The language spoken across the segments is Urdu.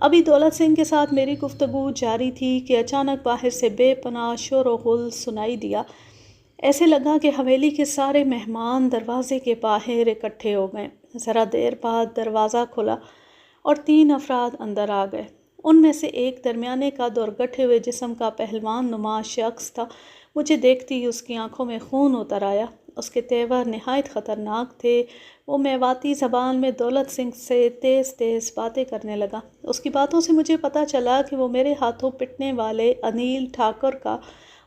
ابھی دولت سنگھ کے ساتھ میری گفتگو جاری تھی کہ اچانک باہر سے بے پناہ شور و غل سنائی دیا۔ ایسے لگا کہ حویلی کے سارے مہمان دروازے کے باہر اکٹھے ہو گئے۔ ذرا دیر بعد دروازہ کھلا اور 3 افراد اندر آ گئے۔ ان میں سے ایک درمیانے قد اور گٹھے ہوئے جسم کا پہلوان نما شخص تھا۔ مجھے دیکھتی ہی اس کی آنکھوں میں خون اتر آیا۔ اس کے تیور نہایت خطرناک تھے۔ وہ میواتی زبان میں دولت سنگھ سے تیز تیز باتیں کرنے لگا۔ اس کی باتوں سے مجھے پتہ چلا کہ وہ میرے ہاتھوں پٹنے والے انیل ٹھاکر کا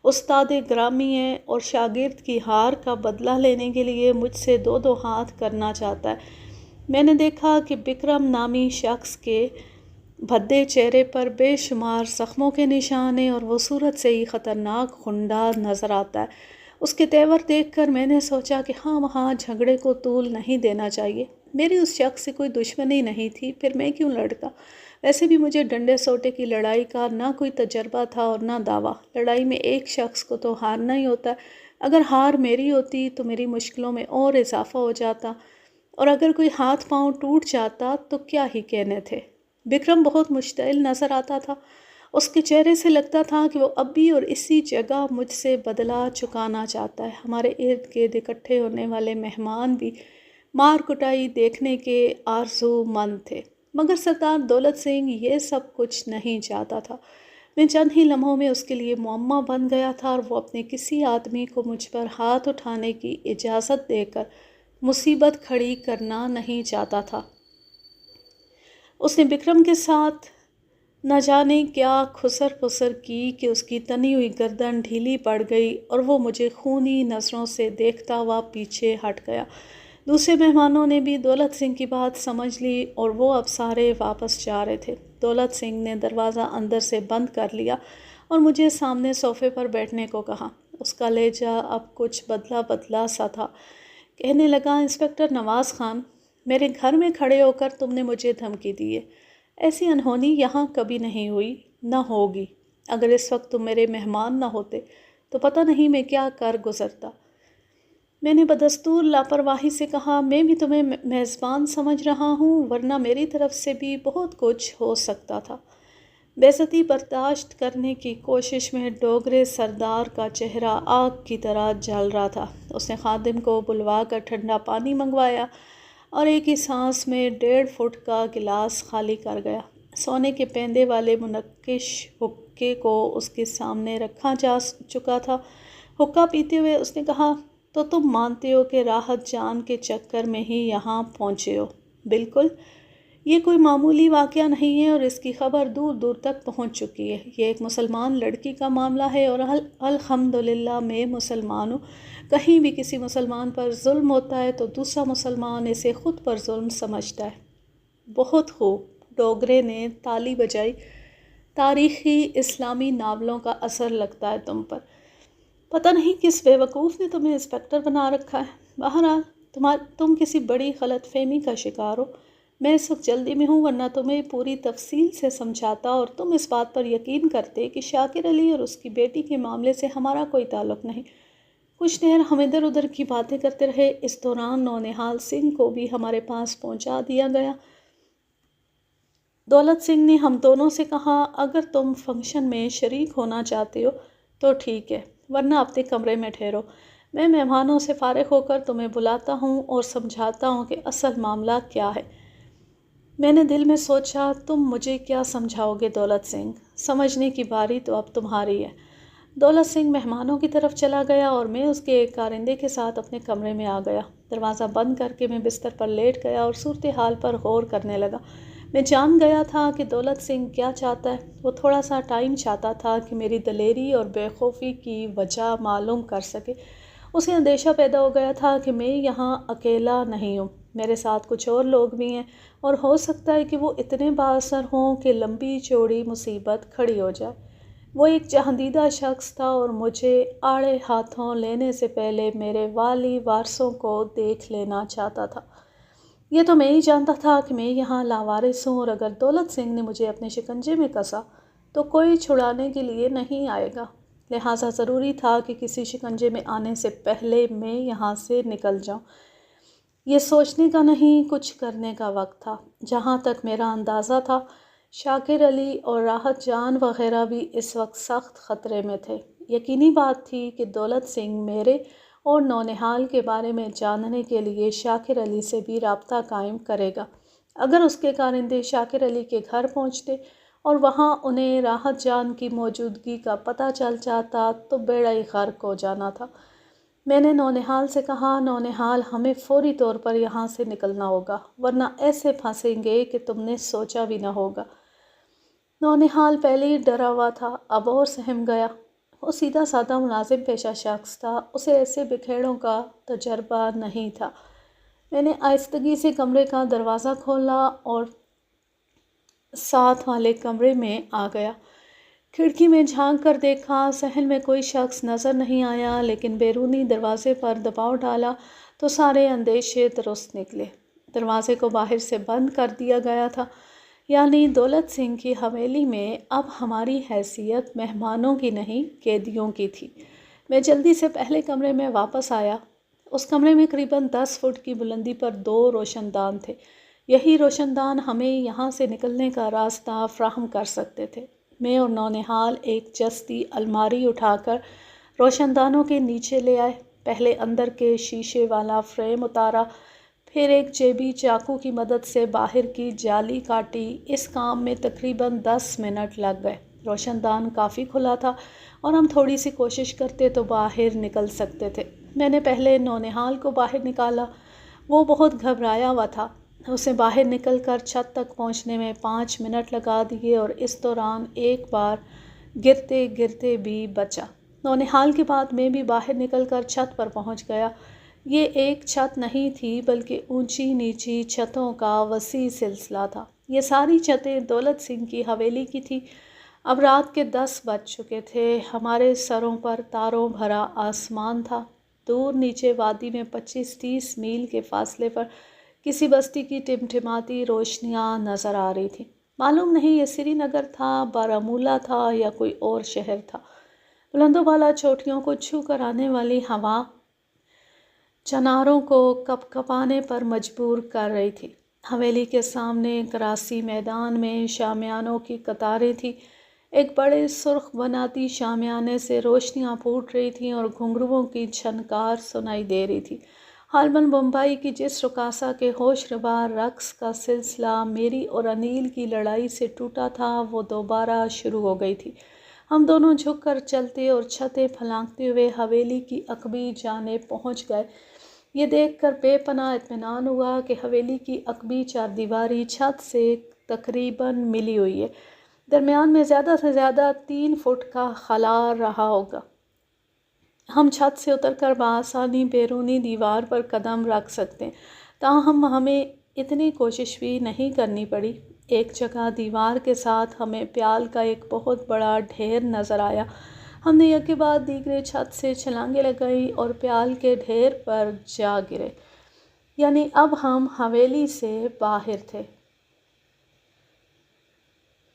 استاد گرامی ہے اور شاگرد کی ہار کا بدلہ لینے کے لیے مجھ سے 2 ہاتھ کرنا چاہتا ہے۔ میں نے دیکھا کہ بکرم نامی شخص کے بھدے چہرے پر بے شمار زخموں کے نشان ہیں اور وہ صورت سے ہی خطرناک غنڈہ نظر آتا ہے۔ اس کے تیور دیکھ کر میں نے سوچا کہ ہاں وہاں جھگڑے کو طول نہیں دینا چاہیے۔ میری اس شخص سے کوئی دشمنی نہیں تھی، پھر میں کیوں لڑتا؟ ویسے بھی مجھے ڈنڈے سوٹے کی لڑائی کا نہ کوئی تجربہ تھا اور نہ دعویٰ۔ لڑائی میں ایک شخص کو تو ہارنا ہی ہوتا ہے۔ اگر ہار میری ہوتی تو میری مشکلوں میں اور اضافہ ہو جاتا، اور اگر کوئی ہاتھ پاؤں ٹوٹ جاتا تو کیا ہی کہنے تھے۔ بکرم بہت مشتعل نظر آتا تھا۔ اس کے چہرے سے لگتا تھا کہ وہ اب بھی اور اسی جگہ مجھ سے بدلہ چکانا چاہتا ہے۔ ہمارے ارد گرد اکٹھے ہونے والے مہمان بھی مار کٹائی دیکھنے کے آرزو مند تھے، مگر سردار دولت سنگھ یہ سب کچھ نہیں چاہتا تھا۔ میں چند ہی لمحوں میں اس کے لیے معمہ بن گیا تھا اور وہ اپنے کسی آدمی کو مجھ پر ہاتھ اٹھانے کی اجازت دے کر مصیبت کھڑی کرنا نہیں چاہتا تھا۔ اس نے بکرم کے ساتھ نہ جانے کیا خسر پسر کی کہ اس کی تنی ہوئی گردن ڈھیلی پڑ گئی اور وہ مجھے خونی نظروں سے دیکھتا ہوا پیچھے ہٹ گیا۔ دوسرے مہمانوں نے بھی دولت سنگھ کی بات سمجھ لی اور وہ اب سارے واپس جا رہے تھے۔ دولت سنگھ نے دروازہ اندر سے بند کر لیا اور مجھے سامنے صوفے پر بیٹھنے کو کہا۔ اس کا لہجہ اب کچھ بدلا بدلا سا تھا۔ کہنے لگا، انسپکٹر نواز خان، میرے گھر میں کھڑے ہو کر تم نے مجھے دھمکی دی ہے۔ ایسی انہونی یہاں کبھی نہیں ہوئی، نہ ہوگی۔ اگر اس وقت تم میرے مہمان نہ ہوتے تو پتہ نہیں میں کیا کر گزرتا۔ میں نے بدستور لاپرواہی سے کہا، میں بھی تمہیں میزبان سمجھ رہا ہوں، ورنہ میری طرف سے بھی بہت کچھ ہو سکتا تھا۔ بے عزتی برداشت کرنے کی کوشش میں ڈوگرے سردار کا چہرہ آگ کی طرح جل رہا تھا۔ اس نے خادم کو بلوا کر ٹھنڈا پانی منگوایا اور ایک ہی سانس میں 1.5 فٹ کا گلاس خالی کر گیا۔ سونے کے پیندے والے منقش حقے کو اس کے سامنے رکھا جا چکا تھا۔ حقہ پیتے ہوئے اس نے کہا، تو تم مانتے ہو کہ راحت جان کے چکر میں ہی یہاں پہنچے ہو؟ بالکل۔ یہ کوئی معمولی واقعہ نہیں ہے اور اس کی خبر دور دور تک پہنچ چکی ہے۔ یہ ایک مسلمان لڑکی کا معاملہ ہے اور الحمدللہ میں مسلمان ہوں۔ کہیں بھی کسی مسلمان پر ظلم ہوتا ہے تو دوسرا مسلمان اسے خود پر ظلم سمجھتا ہے۔ بہت خوب، ڈوگرے نے تالی بجائی۔ تاریخی اسلامی ناولوں کا اثر لگتا ہے تم پر۔ پتہ نہیں کس بے وقوف نے تمہیں انسپکٹر بنا رکھا ہے۔ بہرحال تم کسی بڑی غلط فہمی کا شکار ہو۔ میں اس وقت جلدی میں ہوں، ورنہ تمہیں پوری تفصیل سے سمجھاتا اور تم اس بات پر یقین کرتے کہ شاکر علی اور اس کی بیٹی کے معاملے سے ہمارا کوئی تعلق نہیں۔ کچھ دیر ہم ادھر ادھر کی باتیں کرتے رہے۔ اس دوران نونہال سنگھ کو بھی ہمارے پاس پہنچا دیا گیا۔ دولت سنگھ نے ہم دونوں سے کہا، اگر تم فنکشن میں شریک ہونا چاہتے ہو تو ٹھیک ہے، ورنہ اپنے کمرے میں ٹھہرو۔ میں مہمانوں سے فارغ ہو کر تمہیں بلاتا ہوں اور سمجھاتا ہوں کہ اصل معاملہ کیا ہے۔ میں نے دل میں سوچا، تم مجھے کیا سمجھاؤ گے دولت سنگھ؟ سمجھنے کی باری تو اب تمہاری ہے۔ دولت سنگھ مہمانوں کی طرف چلا گیا اور میں اس کے ایک کارندے کے ساتھ اپنے کمرے میں آ گیا۔ دروازہ بند کر کے میں بستر پر لیٹ گیا اور صورتحال پر غور کرنے لگا۔ میں جان گیا تھا کہ دولت سنگھ کیا چاہتا ہے۔ وہ تھوڑا سا ٹائم چاہتا تھا کہ میری دلیری اور بے خوفی کی وجہ معلوم کر سکے۔ اسے اندیشہ پیدا ہو گیا تھا کہ میں یہاں اکیلا نہیں ہوں، میرے ساتھ کچھ اور لوگ بھی ہیں اور ہو سکتا ہے کہ وہ اتنے بااثر ہوں کہ لمبی چوڑی مصیبت کھڑی ہو جائے۔ وہ ایک جہاندیدہ شخص تھا اور مجھے آڑے ہاتھوں لینے سے پہلے میرے والی وارثوں کو دیکھ لینا چاہتا تھا۔ یہ تو میں ہی جانتا تھا کہ میں یہاں لاوارث ہوں اور اگر دولت سنگھ نے مجھے اپنے شکنجے میں کسا تو کوئی چھڑانے کے لیے نہیں آئے گا، لہٰذا ضروری تھا کہ کسی شکنجے میں آنے سے پہلے میں یہاں سے نکل جاؤں۔ یہ سوچنے کا نہیں، کچھ کرنے کا وقت تھا۔ جہاں تک میرا اندازہ تھا شاکر علی اور راحت جان وغیرہ بھی اس وقت سخت خطرے میں تھے۔ یقینی بات تھی کہ دولت سنگھ میرے اور نونہال کے بارے میں جاننے کے لیے شاکر علی سے بھی رابطہ قائم کرے گا۔ اگر اس کے کارندے شاکر علی کے گھر پہنچتے اور وہاں انہیں راحت جان کی موجودگی کا پتہ چل جاتا تو بیڑا ہی غرق ہو جانا تھا۔ میں نے نونہال سے کہا، نونہال ہمیں فوری طور پر یہاں سے نکلنا ہوگا، ورنہ ایسے پھنسیں گے کہ تم نے سوچا بھی نہ ہوگا۔ نونہال پہلے ہی ڈرا ہوا تھا، اب اور سہم گیا۔ وہ سیدھا سادہ ملازم پیشہ شخص تھا، اسے ایسے بکھیڑوں کا تجربہ نہیں تھا۔ میں نے آہستگی سے کمرے کا دروازہ کھولا اور ساتھ والے کمرے میں آ گیا۔ کھڑکی میں جھانک کر دیکھا، صحن میں کوئی شخص نظر نہیں آیا، لیکن بیرونی دروازے پر دباؤ ڈالا تو سارے اندیشے درست نکلے۔ دروازے کو باہر سے بند کر دیا گیا تھا، یعنی دولت سنگھ کی حویلی میں اب ہماری حیثیت مہمانوں کی نہیں، قیدیوں کی تھی۔ میں جلدی سے پہلے کمرے میں واپس آیا۔ اس کمرے میں قریباً 10 فٹ کی بلندی پر 2 روشن دان تھے۔ یہی روشن دان ہمیں یہاں سے نکلنے کا راستہ فراہم کر سکتے تھے۔ میں اور نونہال ایک جستی الماری اٹھا کر روشن دانوں کے نیچے لے آئے۔ پہلے اندر کے شیشے والا فریم اتارا، پھر ایک جیبی چاقو کی مدد سے باہر کی جالی کاٹی۔ اس کام میں تقریباً 10 منٹ لگ گئے۔ روشن دان کافی کھلا تھا اور ہم تھوڑی سی کوشش کرتے تو باہر نکل سکتے تھے۔ میں نے پہلے نونہال کو باہر نکالا، وہ بہت گھبرایا ہوا تھا۔ اسے باہر نکل کر چھت تک پہنچنے میں 5 منٹ لگا دیے اور اس دوران ایک بار گرتے گرتے بھی بچا۔ نونہال کے بعد میں بھی باہر نکل کر چھت پر پہنچ گیا۔ یہ ایک چھت نہیں تھی بلکہ اونچی نیچی چھتوں کا وسیع سلسلہ تھا۔ یہ ساری چھتیں دولت سنگھ کی حویلی کی تھی۔ اب رات کے 10 بج چکے تھے۔ ہمارے سروں پر تاروں بھرا آسمان تھا۔ دور نیچے وادی میں 25-30 میل کے فاصلے پر کسی بستی کی ٹمٹماتی روشنیاں نظر آ رہی تھیں۔ معلوم نہیں یہ سری نگر تھا، بارہمولہ تھا یا کوئی اور شہر تھا۔ بلند و بالا چوٹیوں کو چھو کر آنے والی ہوا چناروں کو کپکپانے پر مجبور کر رہی تھی۔ حویلی کے سامنے کراسی میدان میں شامیانوں کی قطاریں تھیں۔ ایک بڑے سرخ بناتی شامیانے سے روشنیاں پھوٹ رہی تھیں اور گھنگروؤں کی چھنکار سنائی دے رہی تھی۔ ہالبن بمبئی کی جس رقاصہ کے ہوش ربا رقص کا سلسلہ میری اور انیل کی لڑائی سے ٹوٹا تھا، وہ دوبارہ شروع ہو گئی تھی۔ ہم دونوں جھک کر چلتے اور چھتیں پھلانگتے ہوئے حویلی کی عقبی جانب پہنچ گئے۔ یہ دیکھ کر بے پناہ اطمینان ہوا کہ حویلی کی عقبی چاردیواری چھت سے تقریباً ملی ہوئی ہے۔ درمیان میں زیادہ سے زیادہ 3 فٹ کا خلا رہا ہوگا۔ ہم چھت سے اتر کر بآسانی بیرونی دیوار پر قدم رکھ سکتے ہیں، تاہم ہمیں اتنی کوشش بھی نہیں کرنی پڑی۔ ایک جگہ دیوار کے ساتھ ہمیں پیال کا ایک بہت بڑا ڈھیر نظر آیا۔ ہم نے یک کے بعد دیگرے چھت سے چھلانگیں لگائیں اور پیال کے ڈھیر پر جا گرے، یعنی اب ہم حویلی سے باہر تھے۔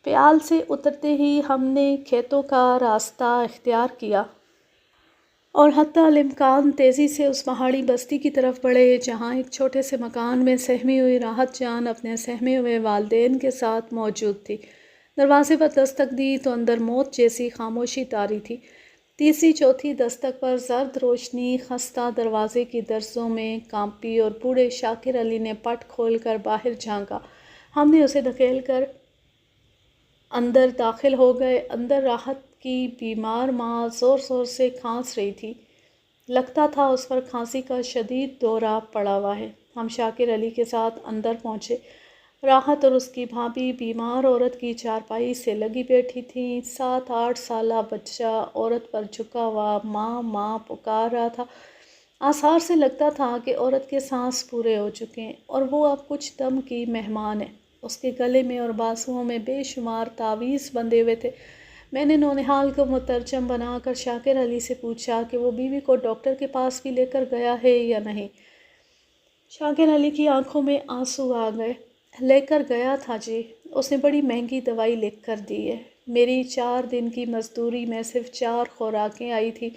پیال سے اترتے ہی ہم نے کھیتوں کا راستہ اختیار کیا اور حتی الامکان تیزی سے اس پہاڑی بستی کی طرف بڑھے جہاں ایک چھوٹے سے مکان میں سہمی ہوئی راحت جان اپنے سہمے ہوئے والدین کے ساتھ موجود تھی۔ دروازے پر دستک دی تو اندر موت جیسی خاموشی طاری تھی۔ تیسری چوتھی دستک پر زرد روشنی خستہ دروازے کی درزوں میں کانپی اور بوڑھے شاکر علی نے پٹ کھول کر باہر جھانکا۔ ہم نے اسے دھکیل کر اندر داخل ہو گئے۔ اندر راحت کی بیمار ماں زور زور سے کھانس رہی تھی۔ لگتا تھا اس پر کھانسی کا شدید دورہ پڑا ہوا ہے۔ ہم شاکر علی کے ساتھ اندر پہنچے۔ راحت اور اس کی بھابھی بیمار عورت کی چارپائی سے لگی بیٹھی تھیں۔ 7-8 سالہ بچہ عورت پر جھکا ہوا ماں ماں پکار رہا تھا۔ آثار سے لگتا تھا کہ عورت کے سانس پورے ہو چکے ہیں اور وہ اب کچھ دم کی مہمان ہے۔ اس کے گلے میں اور بازوؤں میں بے شمار تعویذ بندھے ہوئے تھے۔ میں نے نونہال کو مترجم بنا کر شاکر علی سے پوچھا کہ وہ بیوی کو ڈاکٹر کے پاس بھی لے کر گیا ہے یا نہیں۔ شاکر علی کی آنکھوں میں آنسو آ گئے۔ لے کر گیا تھا جی، اس نے بڑی مہنگی دوائی لکھ کر دی ہے۔ میری 4 دن کی مزدوری میں صرف 4 خوراکیں آئی تھی۔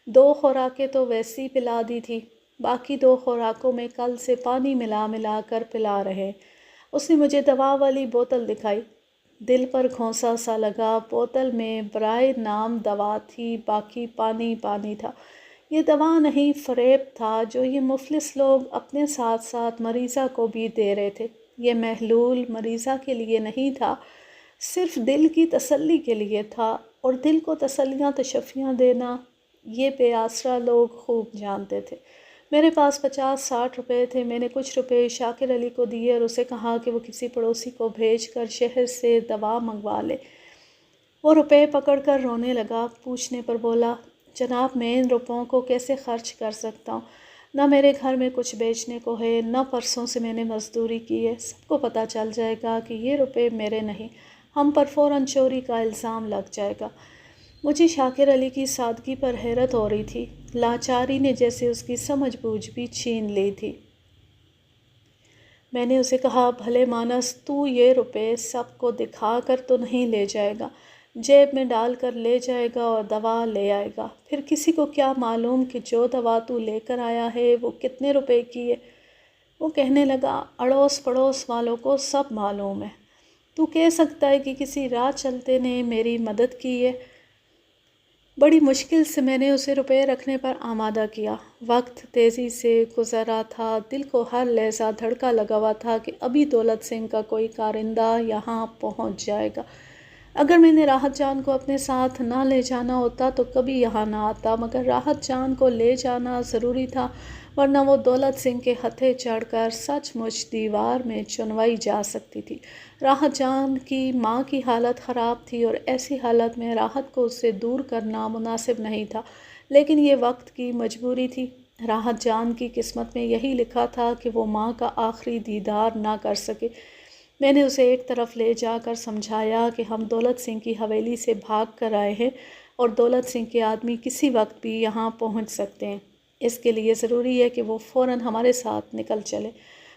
2 خوراکیں تو ویسے ہی پلا دی تھی، باقی 2 خوراکوں میں کل سے پانی ملا ملا کر پلا رہے ہیں۔ اس نے مجھے دوا والی بوتل دکھائی۔ دل پر گھونسا سا لگا۔ بوتل میں برائے نام دوا تھی، باقی پانی پانی تھا۔ یہ دوا نہیں، فریب تھا جو یہ مفلس لوگ اپنے ساتھ ساتھ مریضہ کو بھی دے رہے تھے۔ یہ محلول مریضہ کے لیے نہیں تھا، صرف دل کی تسلی کے لیے تھا، اور دل کو تسلیاں تشفیاں دینا یہ بے آسرا لوگ خوب جانتے تھے۔ میرے پاس 50-60 روپے تھے۔ میں نے کچھ روپے شاکر علی کو دیے اور اسے کہا کہ وہ کسی پڑوسی کو بھیج کر شہر سے دوا منگوا لے۔ وہ روپے پکڑ کر رونے لگا۔ پوچھنے پر بولا، جناب میں ان روپوں کو کیسے خرچ کر سکتا ہوں؟ نہ میرے گھر میں کچھ بیچنے کو ہے، نہ پرسوں سے میں نے مزدوری کی ہے۔ سب کو پتہ چل جائے گا کہ یہ روپے میرے نہیں، ہم پر فوراً چوری کا الزام لگ جائے گا۔ مجھے شاکر علی کی سادگی پر حیرت ہو رہی تھی۔ لاچاری نے جیسے اس کی سمجھ بوجھ بھی چھین لی تھی۔ میں نے اسے کہا، بھلے مانس، تو یہ روپے سب کو دکھا کر تو نہیں لے جائے گا، جیب میں ڈال کر لے جائے گا اور دوا لے آئے گا۔ پھر کسی کو کیا معلوم کہ جو دوا تو لے کر آیا ہے وہ کتنے روپے کی ہے؟ وہ کہنے لگا، اڑوس پڑوس والوں کو سب معلوم ہے۔ تو کہہ سکتا ہے کہ کسی راہ چلتے نے میری مدد کی ہے؟ بڑی مشکل سے میں نے اسے روپے رکھنے پر آمادہ کیا۔ وقت تیزی سے گزر رہا تھا۔ دل کو ہر لحظہ دھڑکا لگا ہوا تھا کہ ابھی دولت سنگھ کا کوئی کارندہ یہاں پہنچ جائے گا۔ اگر میں نے راحت جان کو اپنے ساتھ نہ لے جانا ہوتا تو کبھی یہاں نہ آتا، مگر راحت جان کو لے جانا ضروری تھا، ورنہ وہ دولت سنگھ کے ہتھے چڑھ کر سچ مچ دیوار میں چنوائی جا سکتی تھی۔ راحت جان کی ماں کی حالت خراب تھی اور ایسی حالت میں راحت کو اس سے دور کرنا مناسب نہیں تھا، لیکن یہ وقت کی مجبوری تھی۔ راحت جان کی قسمت میں یہی لکھا تھا کہ وہ ماں کا آخری دیدار نہ کر سکے۔ میں نے اسے ایک طرف لے جا کر سمجھایا کہ ہم دولت سنگھ کی حویلی سے بھاگ کر آئے ہیں اور دولت سنگھ کے آدمی کسی وقت بھی یہاں پہنچ سکتے ہیں۔ اس کے لیے ضروری ہے کہ وہ فوراً ہمارے ساتھ نکل چلے۔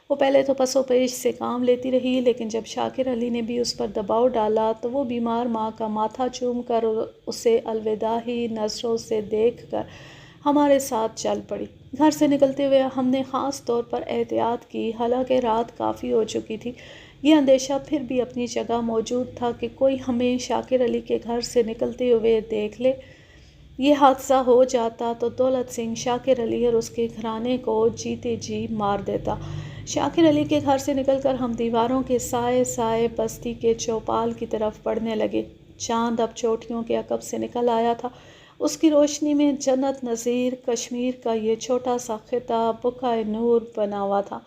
وہ پہلے تو پس و پیش سے کام لیتی رہی، لیکن جب شاکر علی نے بھی اس پر دباؤ ڈالا تو وہ بیمار ماں کا ماتھا چوم کر اسے الوداعی نظروں سے دیکھ کر ہمارے ساتھ چل پڑی۔ گھر سے نکلتے ہوئے ہم نے خاص طور پر احتیاط کی، حالانکہ رات کافی ہو چکی تھی۔ یہ اندیشہ پھر بھی اپنی جگہ موجود تھا کہ کوئی ہمیں شاکر علی کے گھر سے نکلتے ہوئے دیکھ لے۔ یہ حادثہ ہو جاتا تو دولت سنگھ شاکر علی اور اس کے گھرانے کو جیتے جی مار دیتا۔ شاکر علی کے گھر سے نکل کر ہم دیواروں کے سائے سائے بستی کے چوپال کی طرف بڑھنے لگے۔ چاند اب چوٹیوں کے عقب سے نکل آیا تھا۔ اس کی روشنی میں جنت نظیر کشمیر کا یہ چھوٹا سا خطہ بقعۂ نور بنا ہوا تھا۔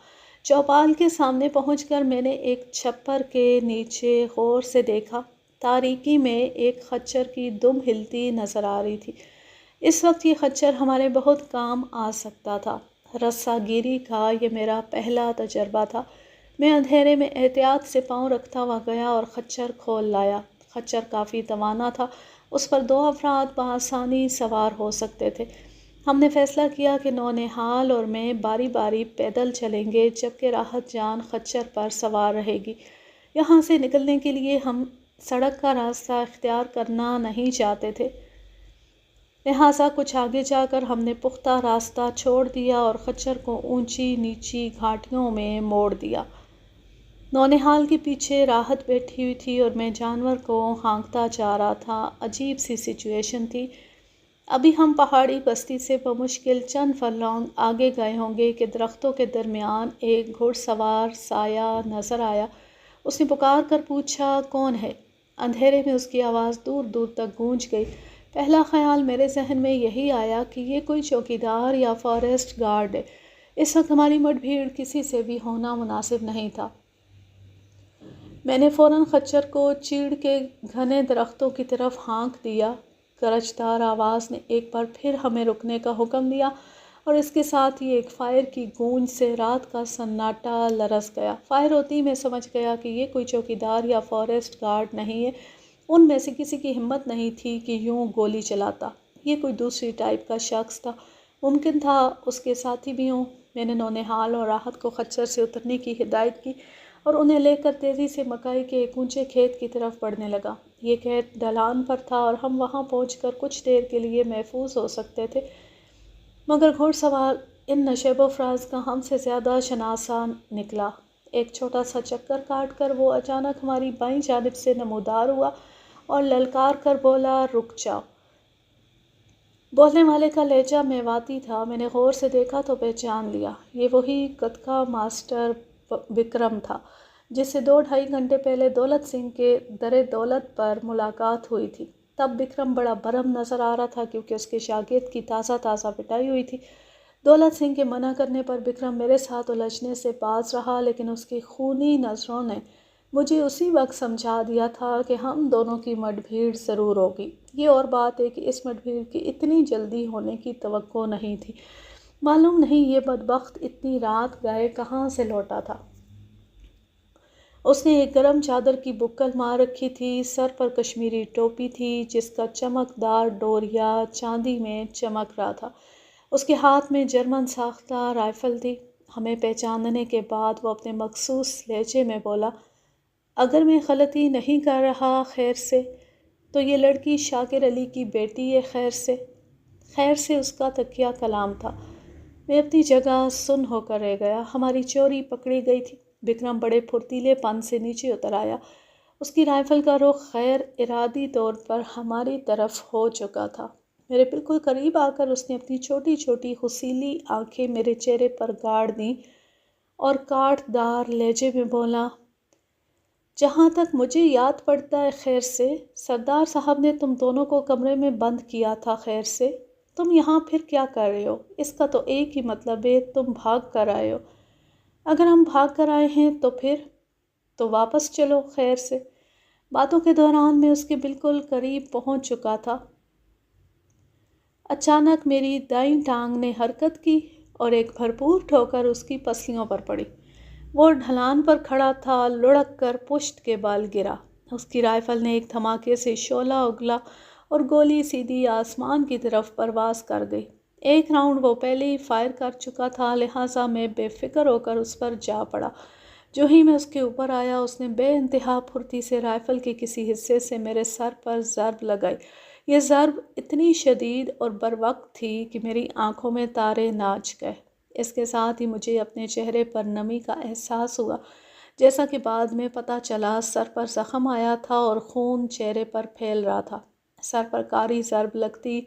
چوپال کے سامنے پہنچ کر میں نے ایک چھپر کے نیچے غور سے دیکھا۔ تاریکی میں ایک خچر کی دم ہلتی نظر آ رہی تھی۔ اس وقت یہ خچر ہمارے بہت کام آ سکتا تھا۔ رسہ گیری کا یہ میرا پہلا تجربہ تھا۔ میں اندھیرے میں احتیاط سے پاؤں رکھتا ہوا گیا اور خچر کھول لایا۔ خچر کافی توانا تھا، اس پر 2 افراد بآسانی سوار ہو سکتے تھے۔ ہم نے فیصلہ کیا کہ نونہال اور میں باری باری پیدل چلیں گے، جبکہ راحت جان خچر پر سوار رہے گی۔ یہاں سے نکلنے کے لیے ہم سڑک کا راستہ اختیار کرنا نہیں چاہتے تھے، لہٰذا کچھ آگے جا کر ہم نے پختہ راستہ چھوڑ دیا اور خچر کو اونچی نیچی گھاٹیوں میں موڑ دیا۔ نونہال کے پیچھے راحت بیٹھی ہوئی تھی اور میں جانور کو ہانکتا جا رہا تھا۔ عجیب سی سچویشن تھی۔ ابھی ہم پہاڑی بستی سے بمشکل چند فرلانگ آگے گئے ہوں گے کہ درختوں کے درمیان ایک گھڑ سوار سایہ نظر آیا۔ اس نے پکار کر پوچھا، کون ہے؟ اندھیرے میں اس کی آواز دور دور تک گونج گئی۔ پہلا خیال میرے ذہن میں یہی آیا کہ یہ کوئی چوکیدار یا فاریسٹ گارڈ ہے۔ اس وقت ہماری مٹ بھیڑ کسی سے بھی ہونا مناسب نہیں تھا۔ میں نے فوراً خچر کو چیڑ کے گھنے درختوں کی طرف ہانک دیا۔ گرجدار آواز نے ایک بار پھر ہمیں رکنے کا حکم دیا اور اس کے ساتھ ہی ایک فائر کی گونج سے رات کا سناٹا لرز گیا۔ فائر ہوتی ہی میں سمجھ گیا کہ یہ کوئی چوکیدار یا فاریسٹ گارڈ نہیں ہے۔ ان میں سے کسی کی ہمت نہیں تھی کہ یوں گولی چلاتا۔ یہ کوئی دوسری ٹائپ کا شخص تھا، ممکن تھا اس کے ساتھی بھی ہوں۔ میں نے نونہال اور راحت کو خچر سے اترنے کی ہدایت کی اور انہیں لے کر تیزی سے مکئی کے ایک اونچے کھیت کی طرف بڑھنے لگا۔ یہ کھیت ڈھلان پر تھا اور ہم وہاں پہنچ کر کچھ دیر کے لیے محفوظ ہو سکتے تھے، مگر گھڑ سوار ان نشیب و فراز کا ہم سے زیادہ شناسا نکلا۔ ایک چھوٹا سا چکر کاٹ کر وہ اچانک ہماری بائیں جانب سے نمودار ہوا اور للکار کر بولا، رک جاؤ۔ بولنے والے کا لہجہ میواتی تھا۔ میں نے غور سے دیکھا تو پہچان لیا، یہ وہی گتکا ماسٹر بکرم تھا جس سے 2-2.5 گھنٹے پہلے دولت سنگھ کے در دولت پر ملاقات ہوئی تھی۔ تب بکرم بڑا برہم نظر آ رہا تھا کیونکہ اس کے شاگرد کی تازہ پٹائی ہوئی تھی۔ دولت سنگھ کے منع کرنے پر بکرم میرے ساتھ الجھنے سے باز رہا، لیکن اس کی خونی نظروں نے مجھے اسی وقت سمجھا دیا تھا کہ ہم دونوں کی مڈ بھیڑ ضرور ہوگی۔ یہ اور بات ہے کہ اس مڈ بھیڑ کی اتنی جلدی ہونے کی توقع نہیں تھی۔ معلوم نہیں یہ بدبخت اتنی رات گئے کہاں سے لوٹا تھا۔ اس نے ایک گرم چادر کی بکل مار رکھی تھی، سر پر کشمیری ٹوپی تھی جس کا چمکدار ڈوریا چاندی میں چمک رہا تھا۔ اس کے ہاتھ میں جرمن ساختہ رائفل تھی۔ ہمیں پہچاننے کے بعد وہ اپنے مخصوص لہجے میں بولا، اگر میں غلطی نہیں کر رہا خیر سے، تو یہ لڑکی شاکر علی کی بیٹی ہے خیر سے۔ خیر سے اس کا تکیہ کلام تھا۔ میں اپنی جگہ سن ہو کر رہ گیا۔ ہماری چوری پکڑی گئی تھی۔ بکرم بڑے پھرتیلے پن سے نیچے اتر آیا۔ اس کی رائفل کا رخ غیر ارادی طور پر ہماری طرف ہو چکا تھا۔ میرے بالکل قریب آ کر اس نے اپنی چھوٹی چھوٹی خصیلی آنکھیں میرے چہرے پر گاڑ دیں اور کاٹ دار لہجے میں بولا، جہاں تک مجھے یاد پڑتا ہے خیر سے، سردار صاحب نے تم دونوں کو کمرے میں بند کیا تھا خیر سے۔ تم یہاں پھر کیا کر رہے ہو؟ اس کا تو ایک ہی مطلب ہے، تم بھاگ کر آئے ہو۔ اگر ہم بھاگ کر آئے ہیں تو پھر تو واپس چلو خیر سے۔ باتوں کے دوران میں اس کے بالکل قریب پہنچ چکا تھا۔ اچانک میری دائیں ٹانگ نے حرکت کی اور ایک بھرپور ٹھوکر اس کی پسلیوں پر پڑی۔ وہ ڈھلان پر کھڑا تھا، لڑک کر پشت کے بال گرا۔ اس کی رائفل نے ایک دھماکے سے شعلہ اگلا اور گولی سیدھی آسمان کی طرف پرواز کر گئی۔ ایک راؤنڈ وہ پہلے ہی فائر کر چکا تھا، لہٰذا میں بے فکر ہو کر اس پر جا پڑا۔ جو ہی میں اس کے اوپر آیا، اس نے بے انتہا پھرتی سے رائفل کے کسی حصے سے میرے سر پر ضرب لگائی۔ یہ ضرب اتنی شدید اور بروقت تھی کہ میری آنکھوں میں تارے ناچ گئے۔ اس کے ساتھ ہی مجھے اپنے چہرے پر نمی کا احساس ہوا، جیسا کہ بعد میں پتہ چلا سر پر زخم آیا تھا اور خون چہرے پر پھیل رہا تھا۔ سر پر کاری ضرب لگتی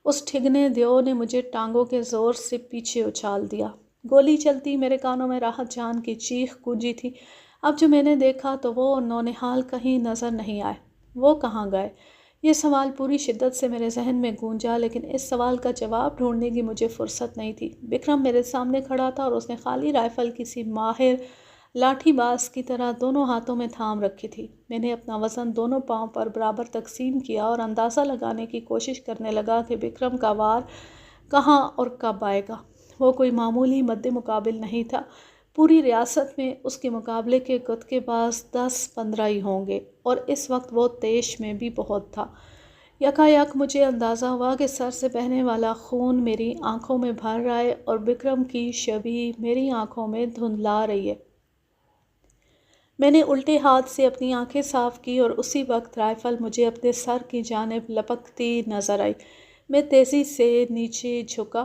اس ٹھگنے دیو نے مجھے ٹانگوں کے زور سے پیچھے اچھال دیا۔ گولی چلتی میرے کانوں میں راحت جان کی چیخ گونجی تھی۔ اب جو میں نے دیکھا تو وہ اور نونہال کہیں نظر نہیں آئے۔ وہ کہاں گئے؟ یہ سوال پوری شدت سے میرے ذہن میں گونجا، لیکن اس سوال کا جواب ڈھونڈنے کی مجھے فرصت نہیں تھی۔ بکرم میرے سامنے کھڑا تھا اور اس نے خالی رائفل کسی ماہر لاٹھی باز کی طرح دونوں ہاتھوں میں تھام رکھی تھی۔ میں نے اپنا وزن دونوں پاؤں پر برابر تقسیم کیا اور اندازہ لگانے کی کوشش کرنے لگا کہ بکرم کا وار کہاں اور کب آئے گا۔ وہ کوئی معمولی مد مقابل نہیں تھا۔ پوری ریاست میں اس کے مقابلے کے گتکے باز 10-15 ہی ہوں گے، اور اس وقت وہ تیش میں بھی بہت تھا۔ یکایک مجھے اندازہ ہوا کہ سر سے بہنے والا خون میری آنکھوں میں بھر رہا ہے اور بکرم کی شبیہ میری آنکھوں میں دھندلا رہی ہے۔ میں نے الٹے ہاتھ سے اپنی آنکھیں صاف کی اور اسی وقت رائفل مجھے اپنے سر کی جانب لپکتی نظر آئی۔ میں تیزی سے نیچے جھکا۔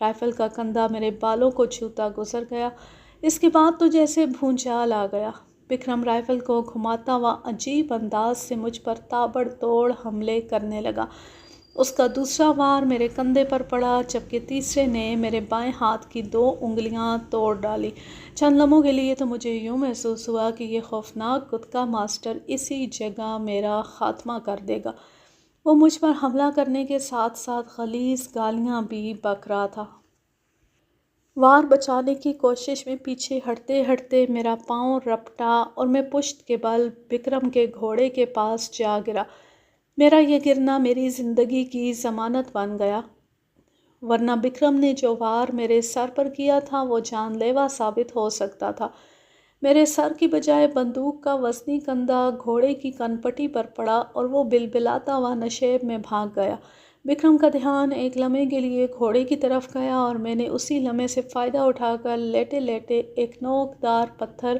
رائفل کا کندھا میرے بالوں کو چھوتا گزر گیا۔ اس کے بعد تو جیسے بھونچال آ گیا۔ بکرم رائفل کو گھماتا ہوا عجیب انداز سے مجھ پر تابڑ توڑ حملے کرنے لگا۔ اس کا دوسرا وار میرے کندھے پر پڑا، جبکہ تیسرے نے میرے بائیں ہاتھ کی 2 انگلیاں توڑ ڈالی۔ چند لمحوں کے لیے تو مجھے یوں محسوس ہوا کہ یہ خوفناک گتکا ماسٹر اسی جگہ میرا خاتمہ کر دے گا۔ وہ مجھ پر حملہ کرنے کے ساتھ ساتھ غلیظ گالیاں بھی بک رہا تھا۔ وار بچانے کی کوشش میں پیچھے ہٹتے ہٹتے میرا پاؤں رپٹا اور میں پشت کے بل بکرم کے گھوڑے کے پاس جا گرا۔ میرا یہ گرنا میری زندگی کی ضمانت بن گیا، ورنہ بکرم نے جو وار میرے سر پر کیا تھا وہ جان لیوا ثابت ہو سکتا تھا۔ میرے سر کی بجائے بندوق کا وزنی کندھا گھوڑے کی کنپٹی پر پڑا اور وہ بلبلاتا ہوا نشیب میں بھاگ گیا۔ بکرم کا دھیان ایک لمحے کے لیے گھوڑے کی طرف گیا اور میں نے اسی لمحے سے فائدہ اٹھا کر لیٹے لیٹے ایک نوکدار پتھر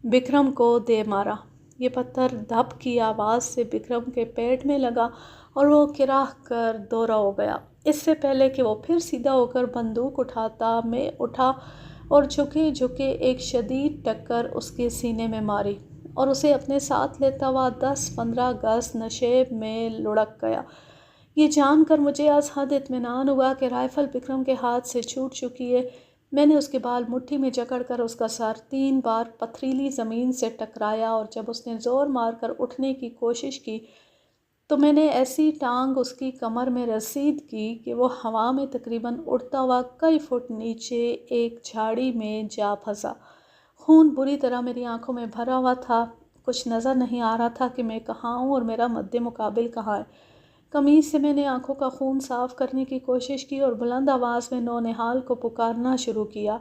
بکرم کو دے مارا۔ یہ پتھر دھپ کی آواز سے بکرم کے پیٹ میں لگا اور وہ کراہ کر دورہ ہو گیا۔ اس سے پہلے کہ وہ پھر سیدھا ہو کر بندوق اٹھاتا، میں اٹھا اور جھکے جھکے ایک شدید ٹکر اس کے سینے میں ماری اور اسے اپنے ساتھ لیتا ہوا 10-15 گز نشیب میں لڑک گیا۔ یہ جان کر مجھے از حد اطمینان ہوا کہ رائفل بکرم کے ہاتھ سے چھوٹ چکی ہے۔ میں نے اس کے بال مٹھی میں جکڑ کر اس کا سر 3 بار پتھریلی زمین سے ٹکرایا اور جب اس نے زور مار کر اٹھنے کی کوشش کی تو میں نے ایسی ٹانگ اس کی کمر میں رسید کی کہ وہ ہوا میں تقریباً اڑتا ہوا کئی فٹ نیچے ایک جھاڑی میں جا پھنسا۔ خون بری طرح میری آنکھوں میں بھرا ہوا تھا، کچھ نظر نہیں آ رہا تھا کہ میں کہاں ہوں اور میرا مد مقابل کہاں ہے۔ قمیض سے میں نے آنکھوں کا خون صاف کرنے کی کوشش کی اور بلند آواز میں نونہال کو پکارنا شروع کیا۔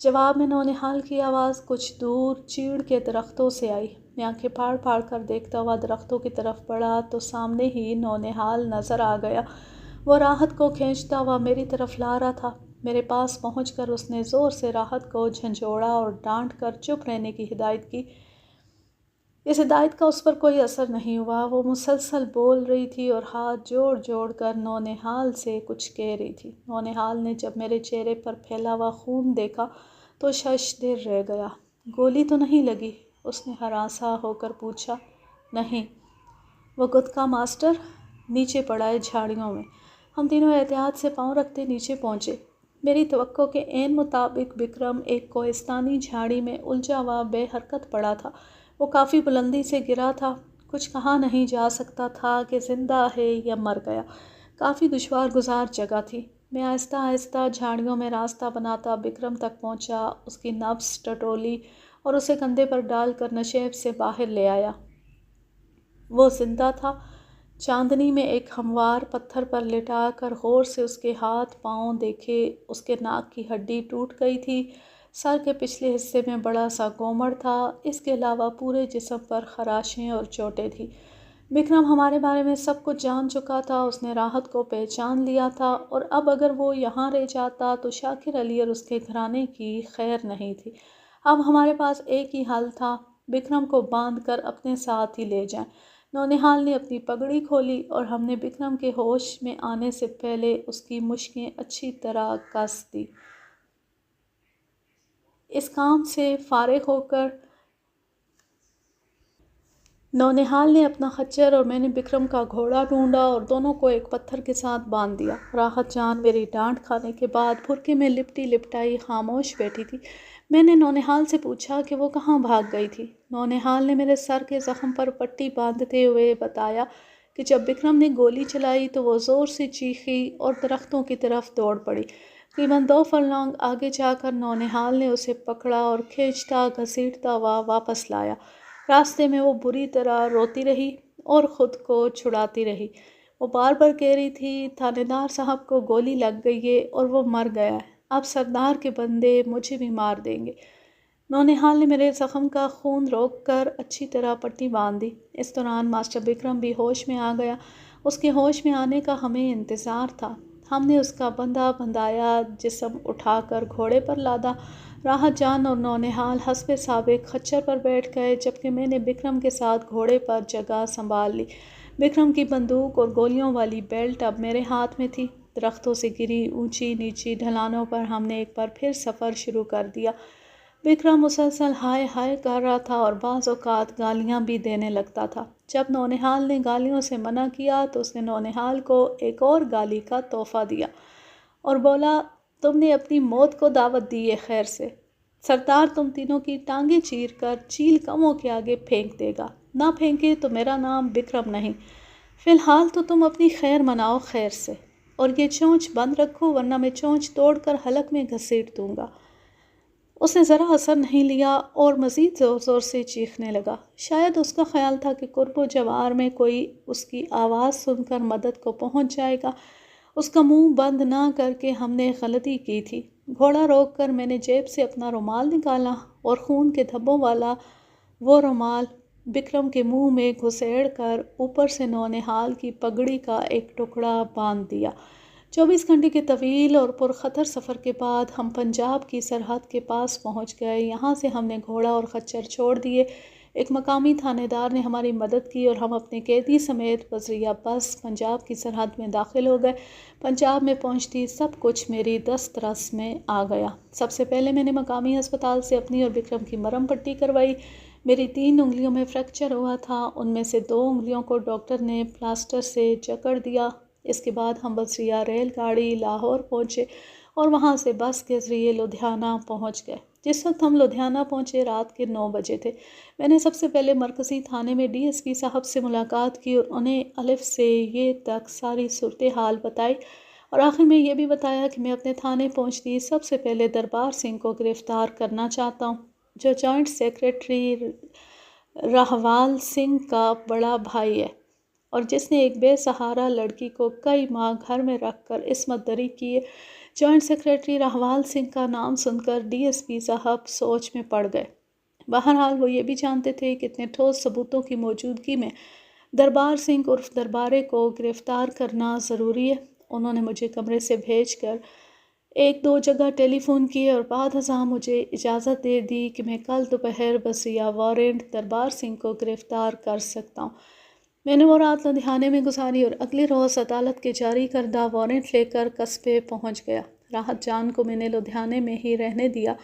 جواب میں نونہال کی آواز کچھ دور چیڑ کے درختوں سے آئی۔ میں آنکھیں پھاڑ پھاڑ کر دیکھتا ہوا درختوں کی طرف بڑھا تو سامنے ہی نونہال نظر آ گیا۔ وہ راحت کو کھینچتا ہوا میری طرف لا رہا تھا۔ میرے پاس پہنچ کر اس نے زور سے راحت کو جھنجھوڑا اور ڈانٹ کر چپ رہنے کی ہدایت کی۔ اس ہدایت کا اس پر کوئی اثر نہیں ہوا۔ وہ مسلسل بول رہی تھی اور ہاتھ جوڑ جوڑ کر نونہال سے کچھ کہہ رہی تھی۔ نونہال نے جب میرے چہرے پر پھیلا ہوا خون دیکھا تو شش دیر رہ گیا۔ گولی تو نہیں لگی؟ اس نے ہراساں ہو کر پوچھا۔ نہیں۔ وہ گتکا ماسٹر نیچے پڑا ہے جھاڑیوں میں۔ ہم تینوں احتیاط سے پاؤں رکھتے نیچے پہنچے۔ میری توقع کے عین مطابق بکرم ایک کوہستانی جھاڑی میں الجھا ہوا بے حرکت پڑا تھا۔ وہ کافی بلندی سے گرا تھا۔ کچھ کہا نہیں جا سکتا تھا کہ زندہ ہے یا مر گیا۔ کافی دشوار گزار جگہ تھی۔ میں آہستہ آہستہ جھاڑیوں میں راستہ بناتا بکرم تک پہنچا، اس کی نبض ٹٹولی اور اسے کندھے پر ڈال کر نشیب سے باہر لے آیا۔ وہ زندہ تھا۔ چاندنی میں ایک ہموار پتھر پر لٹا کر غور سے اس کے ہاتھ پاؤں دیکھے۔ اس کے ناک کی ہڈی ٹوٹ گئی تھی، سر کے پچھلے حصے میں بڑا سا گومڑ تھا، اس کے علاوہ پورے جسم پر خراشیں اور چوٹیں تھیں۔ بکرم ہمارے بارے میں سب کچھ جان چکا تھا، اس نے راحت کو پہچان لیا تھا اور اب اگر وہ یہاں رہ جاتا تو شاکر علی اور اس کے گھرانے کی خیر نہیں تھی۔ اب ہمارے پاس ایک ہی حل تھا، بکرم کو باندھ کر اپنے ساتھ ہی لے جائیں۔ نونہال نے اپنی پگڑی کھولی اور ہم نے بکرم کے ہوش میں آنے سے پہلے اس کی مشکیں اچھی طرح کس دی۔ اس کام سے فارغ ہو کر نونہال نے اپنا خچر اور میں نے بکرم کا گھوڑا ڈھونڈا اور دونوں کو ایک پتھر کے ساتھ باندھ دیا۔ راحت جان میری ڈانٹ کھانے کے بعد بھرکے میں لپٹی لپٹائی خاموش بیٹھی تھی۔ میں نے نونہال سے پوچھا کہ وہ کہاں بھاگ گئی تھی۔ نونہال نے میرے سر کے زخم پر پٹی باندھتے ہوئے بتایا کہ جب بکرم نے گولی چلائی تو وہ زور سے چیخی اور درختوں کی طرف دوڑ پڑی۔ تقریباً 2 فرلانگ آگے جا کر نونہال نے اسے پکڑا اور کھینچتا گھسیٹتا ہوا واپس لایا۔ راستے میں وہ بری طرح روتی رہی اور خود کو چھڑاتی رہی۔ وہ بار بار کہہ رہی تھی تھانے دار صاحب کو گولی لگ گئی ہے اور وہ مر گیا ہے، اب سردار کے بندے مجھے بھی مار دیں گے۔ نونہال نے میرے زخم کا خون روک کر اچھی طرح پٹی باندھ دی۔ اس دوران ماسٹر بکرم بھی ہوش میں آ گیا۔ اس کے ہوش میں آنے کا ہمیں انتظار تھا۔ ہم نے اس کا بندھا بندھایا جسم اٹھا کر گھوڑے پر لادا۔ راحت جان اور نونہال حسب سابق خچر پر بیٹھ گئے جبکہ میں نے بکرم کے ساتھ گھوڑے پر جگہ سنبھال لی۔ بکرم کی بندوق اور گولیوں والی بیلٹ اب میرے ہاتھ میں تھی۔ درختوں سے گری اونچی نیچی ڈھلانوں پر ہم نے ایک بار پھر سفر شروع کر دیا۔ بکرم مسلسل ہائے ہائے کر رہا تھا اور بعض اوقات گالیاں بھی دینے لگتا تھا۔ جب نونہال نے گالیوں سے منع کیا تو اس نے نونہال کو ایک اور گالی کا تحفہ دیا اور بولا تم نے اپنی موت کو دعوت دی ہے خیر سے، سردار تم تینوں کی ٹانگیں چیر کر چیل کموں کے آگے پھینک دے گا، نہ پھینکے تو میرا نام بکرم نہیں، فی الحال تو تم اپنی خیر مناؤ خیر سے، اور یہ چونچ بند رکھو ورنہ میں چونچ توڑ کر حلق میں گھسیٹ دوں گا۔ اس نے ذرا اثر نہیں لیا اور مزید زور زور سے چیخنے لگا۔ شاید اس کا خیال تھا کہ قرب و جوار میں کوئی اس کی آواز سن کر مدد کو پہنچ جائے گا۔ اس کا منہ بند نہ کر کے ہم نے غلطی کی تھی۔ گھوڑا روک کر میں نے جیب سے اپنا رومال نکالا اور خون کے دھبوں والا وہ رومال بکرم کے منہ میں گھسیڑ کر اوپر سے نونہال کی پگڑی کا ایک ٹکڑا باندھ دیا۔ 24 گھنٹے کے طویل اور پرخطر سفر کے بعد ہم پنجاب کی سرحد کے پاس پہنچ گئے۔ یہاں سے ہم نے گھوڑا اور خچر چھوڑ دیے۔ ایک مقامی تھانے دار نے ہماری مدد کی اور ہم اپنے قیدی سمیت بذریعہ بس پنجاب کی سرحد میں داخل ہو گئے۔ پنجاب میں پہنچتی سب کچھ میری دست رس میں آ گیا۔ سب سے پہلے میں نے مقامی ہسپتال سے اپنی اور بکرم کی مرہم پٹی کروائی۔ میری 3 انگلیوں میں فریکچر ہوا تھا، ان میں سے 2 انگلیوں کو ڈاکٹر نے پلاسٹر سے جکڑ دیا۔ اس کے بعد ہم بذریعہ ریل گاڑی لاہور پہنچے اور وہاں سے بس کے ذریعے لدھیانہ پہنچ گئے۔ جس وقت ہم لدھیانہ پہنچے رات کے 9 بجے تھے۔ میں نے سب سے پہلے مرکزی تھانے میں ڈی ایس پی صاحب سے ملاقات کی اور انہیں الف سے یہ تک ساری صورتحال بتائی اور آخر میں یہ بھی بتایا کہ میں اپنے تھانے پہنچتی سب سے پہلے دربار سنگھ کو گرفتار کرنا چاہتا ہوں، جو جوائنٹ سیکریٹری راہوال سنگھ کا بڑا بھائی ہے اور جس نے ایک بے سہارا لڑکی کو کئی ماہ گھر میں رکھ کر عصمت دری کی ہے۔ جوائنٹ سیکریٹری راہوال سنگھ کا نام سن کر ڈی ایس پی صاحب سوچ میں پڑ گئے۔ بہرحال وہ یہ بھی جانتے تھے کہ اتنے ٹھوس ثبوتوں کی موجودگی میں دربار سنگھ عرف دربارے کو گرفتار کرنا ضروری ہے۔ انہوں نے مجھے کمرے سے بھیج کر 1-2 جگہ ٹیلی فون کیے اور بعد ازاں مجھے اجازت دے دی کہ میں کل دوپہر بذریعہ وارنٹ دربار سنگھ کو گرفتار کر سکتا ہوں۔ میں نے وہ رات لدھیانے میں گزاری اور اگلے روز عدالت کے جاری کردہ وارنٹ لے کر قصبے پہنچ گیا۔ راحت جان کو میں نے لدھیانے میں ہی رہنے دیا۔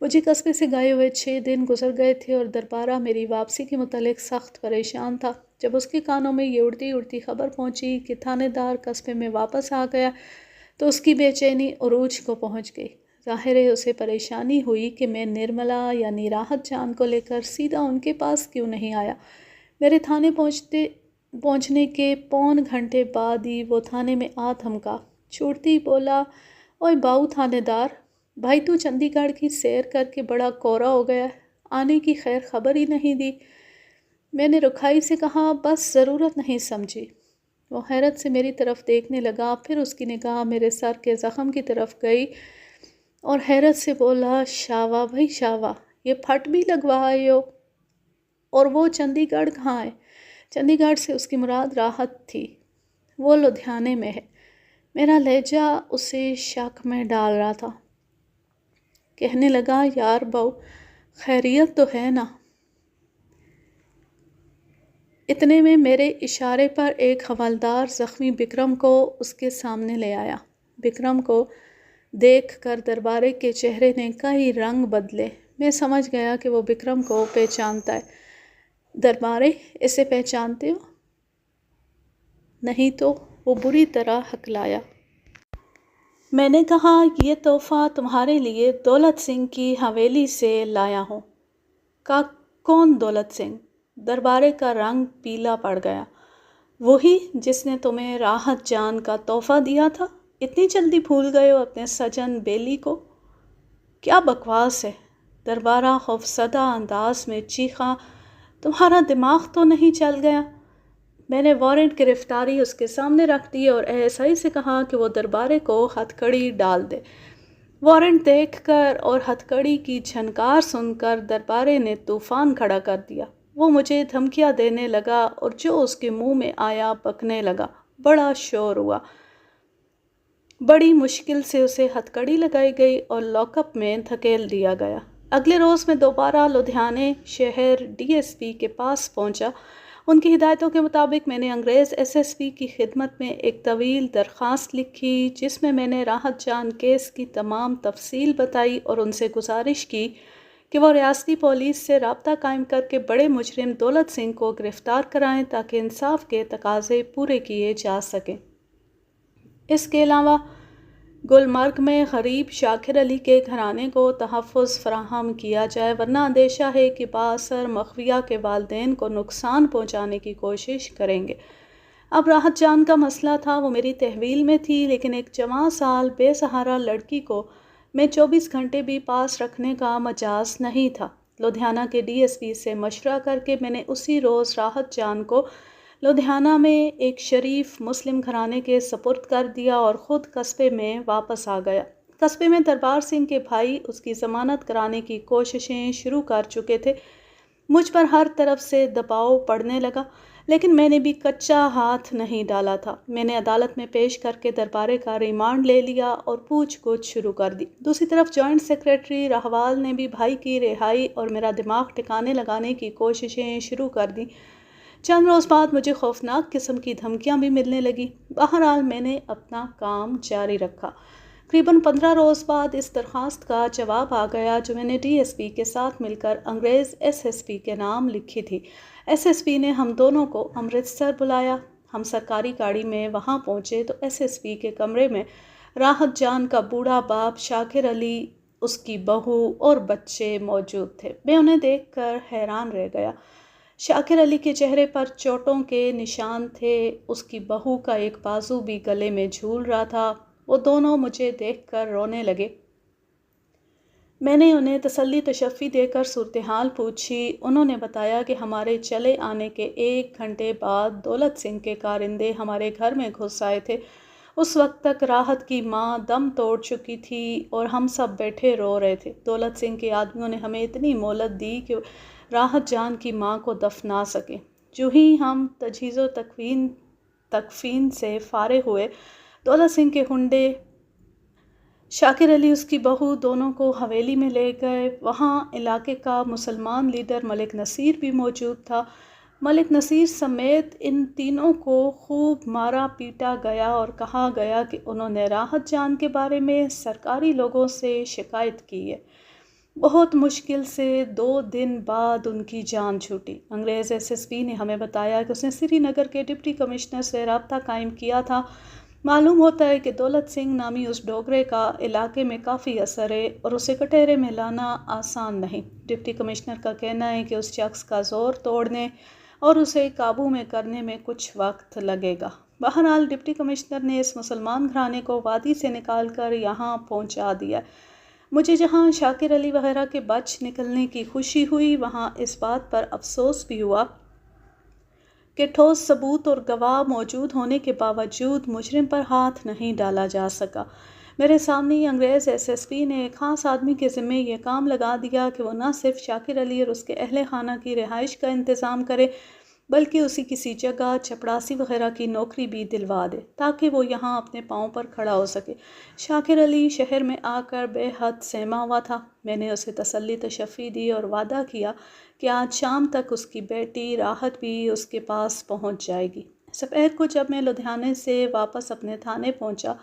مجھے قصبے سے گئے ہوئے 6 دن گزر گئے تھے اور دربارہ میری واپسی کے متعلق سخت پریشان تھا۔ جب اس کے کانوں میں یہ اڑتی اڑتی خبر پہنچی کہ تھانے دار قصبے میں واپس آ گیا تو اس کی بے چینی عروج کو پہنچ گئی۔ ظاہر ہے اسے پریشانی ہوئی کہ میں نرملا یعنی راحت جان کو لے کر سیدھا ان کے پاس کیوں نہیں آیا۔ میرے تھانے پہنچنے کے پون گھنٹے بعد ہی وہ تھانے میں آ تھمکا۔ چھوٹتی بولا، اوئے باؤ تھانے دار، بھائی تو چندی گڑھ کی سیر کر کے بڑا کورا ہو گیا ہے، آنے کی خیر خبر ہی نہیں دی۔ میں نے رکھائی سے کہا، بس ضرورت نہیں سمجھی۔ وہ حیرت سے میری طرف دیکھنے لگا، پھر اس کی نگاہ میرے سر کے زخم کی طرف گئی اور حیرت سے بولا، شاوا بھائی شاوا، یہ پھٹ بھی لگوائے ہو؟ اور وہ چندی گڑھ کہاں ہے؟ چندی گڑھ سے اس کی مراد راحت تھی، وہ لدھیانے میں ہے۔ میرا لہجہ اسے شک میں ڈال رہا تھا۔ کہنے لگا، یار بہو، خیریت تو ہے نا؟ اتنے میں میرے اشارے پر ایک حوالدار زخمی بکرم کو اس کے سامنے لے آیا۔ بکرم کو دیکھ کر دربارے کے چہرے نے کئی رنگ بدلے۔ میں سمجھ گیا کہ وہ بکرم کو پہچانتا ہے۔ دربارے، اسے پہچانتے ہو؟ نہیں تو، وہ بری طرح ہکلایا۔ میں نے کہا، یہ تحفہ تمہارے لیے دولت سنگھ کی حویلی سے لایا ہوں۔ کون دولت سنگھ؟ دربارے کا رنگ پیلا پڑ گیا۔ وہی جس نے تمہیں راحت جان کا تحفہ دیا تھا؟ اتنی جلدی بھول گئے ہو اپنے سجن بیلی کو؟ کیا بکواس ہے! دربارہ خوفزدہ انداز میں چیخا، تمہارا دماغ تو نہیں چل گیا؟ میں نے وارنٹ گرفتاری اس کے سامنے رکھ دی اور ایسائی سے کہا کہ وہ دربارے کو ہتھکڑی ڈال دے۔ وارنٹ دیکھ کر اور ہتھکڑی کی جھنکار سن کر دربارے نے طوفان کھڑا کر دیا۔ وہ مجھے دھمکیاں دینے لگا اور جو اس کے منہ میں آیا بکنے لگا۔ بڑا شور ہوا۔ بڑی مشکل سے اسے ہتھکڑی لگائی گئی اور لاک اپ میں دھکیل دیا گیا۔ اگلے روز میں دوبارہ لدھیانے شہر ڈی ایس پی کے پاس پہنچا۔ ان کی ہدایتوں کے مطابق میں نے انگریز ایس ایس پی کی خدمت میں ایک طویل درخواست لکھی جس میں نے راحت جان کیس کی تمام تفصیل بتائی اور ان سے گزارش کی کہ وہ ریاستی پولیس سے رابطہ قائم کر کے بڑے مجرم دولت سنگھ کو گرفتار کرائیں تاکہ انصاف کے تقاضے پورے کیے جا سکیں۔ اس کے علاوہ گلمرگ میں غریب شاکر علی کے گھرانے کو تحفظ فراہم کیا جائے، ورنہ اندیشہ ہے کہ بااثر مخفیہ کے والدین کو نقصان پہنچانے کی کوشش کریں گے۔ اب راحت جان کا مسئلہ تھا، وہ میری تحویل میں تھی، لیکن ایک جوان سال بے سہارا لڑکی کو میں 24 گھنٹے بھی پاس رکھنے کا مجاز نہیں تھا۔ لدھیانہ کے ڈی ایس پی سے مشورہ کر کے میں نے اسی روز راحت جان کو لدھیانہ میں ایک شریف مسلم گھرانے کے سپرد کر دیا اور خود قصبے میں واپس آ گیا۔ قصبے میں دربار سنگھ کے بھائی اس کی ضمانت کرانے کی کوششیں شروع کر چکے تھے۔ مجھ پر ہر طرف سے دباؤ پڑنے لگا، لیکن میں نے بھی کچا ہاتھ نہیں ڈالا تھا۔ میں نے عدالت میں پیش کر کے دربارے کا ریمانڈ لے لیا اور پوچھ گچھ شروع کر دی۔ دوسری طرف جوائنٹ سیکریٹری راہوال نے بھی بھائی کی رہائی اور میرا دماغ ٹھکانے لگانے کی کوششیں شروع کر دیں۔ چند روز بعد مجھے خوفناک قسم کی دھمکیاں بھی ملنے لگیں۔ بہرحال میں نے اپنا کام جاری رکھا۔ تقریباً 15 روز بعد اس درخواست کا جواب آ گیا جو میں نے ڈی ایس پی کے ساتھ مل کر انگریز ایس ایس پی کے نام لکھی تھی۔ ایس ایس پی نے ہم دونوں کو امرتسر بلایا۔ ہم سرکاری گاڑی میں وہاں پہنچے تو ایس ایس پی کے کمرے میں راحت جان کا بوڑھا باپ شاکر علی، اس کی بہو اور بچے موجود تھے۔ میں انہیں دیکھ کر حیران رہ گیا۔ شاکر علی کے چہرے پر چوٹوں کے نشان تھے، اس کی بہو کا ایک بازو بھی گلے میں جھول رہا تھا۔ وہ دونوں مجھے دیکھ کر رونے لگے۔ میں نے انہیں تسلی تشفی دے کر صورتحال پوچھی۔ انہوں نے بتایا کہ ہمارے چلے آنے کے 1 گھنٹے بعد دولت سنگھ کے کارندے ہمارے گھر میں گھس آئے تھے۔ اس وقت تک راحت کی ماں دم توڑ چکی تھی اور ہم سب بیٹھے رو رہے تھے۔ دولت سنگھ کے آدمیوں نے ہمیں اتنی مہلت دی کہ راحت جان کی ماں کو دفنا سکیں۔ جو ہی ہم تجہیز و تکفین سے فارغ ہوئے، دولت سنگھ کے ہنڈے شاکر علی، اس کی بہو، دونوں کو حویلی میں لے گئے۔ وہاں علاقے کا مسلمان لیڈر ملک نصیر بھی موجود تھا۔ ملک نصیر سمیت ان تینوں کو خوب مارا پیٹا گیا اور کہا گیا کہ انہوں نے راحت جان کے بارے میں سرکاری لوگوں سے شکایت کی ہے۔ بہت مشکل سے 2 دن بعد ان کی جان چھوٹی۔ انگریز ایس ایس پی نے ہمیں بتایا کہ اس نے سری نگر کے ڈپٹی کمشنر سے رابطہ قائم کیا تھا۔ معلوم ہوتا ہے کہ دولت سنگھ نامی اس ڈوگرے کا علاقے میں کافی اثر ہے اور اسے کٹہرے میں لانا آسان نہیں۔ ڈپٹی کمشنر کا کہنا ہے کہ اس شخص کا زور توڑنے اور اسے قابو میں کرنے میں کچھ وقت لگے گا۔ بہرحال ڈپٹی کمشنر نے اس مسلمان گھرانے کو وادی سے نکال کر یہاں پہنچا دیا۔ مجھے جہاں شاکر علی وغیرہ کے بچ نکلنے کی خوشی ہوئی، وہاں اس بات پر افسوس بھی ہوا کہ ٹھوس ثبوت اور گواہ موجود ہونے کے باوجود مجرم پر ہاتھ نہیں ڈالا جا سکا۔ میرے سامنے ہی انگریز ایس ایس پی نے ایک خاص آدمی کے ذمے یہ کام لگا دیا کہ وہ نہ صرف شاکر علی اور اس کے اہل خانہ کی رہائش کا انتظام کرے بلکہ اسے کسی جگہ چپڑاسی وغیرہ کی نوکری بھی دلوا دے تاکہ وہ یہاں اپنے پاؤں پر کھڑا ہو سکے۔ شاکر علی شہر میں آ کر بے حد سہما ہوا تھا۔ میں نے اسے تسلی تشفی دی اور وعدہ کیا کہ آج شام تک اس کی بیٹی راحت بھی اس کے پاس پہنچ جائے گی۔ دوپہر کو جب میں لدھیانے سے واپس اپنے تھانے پہنچا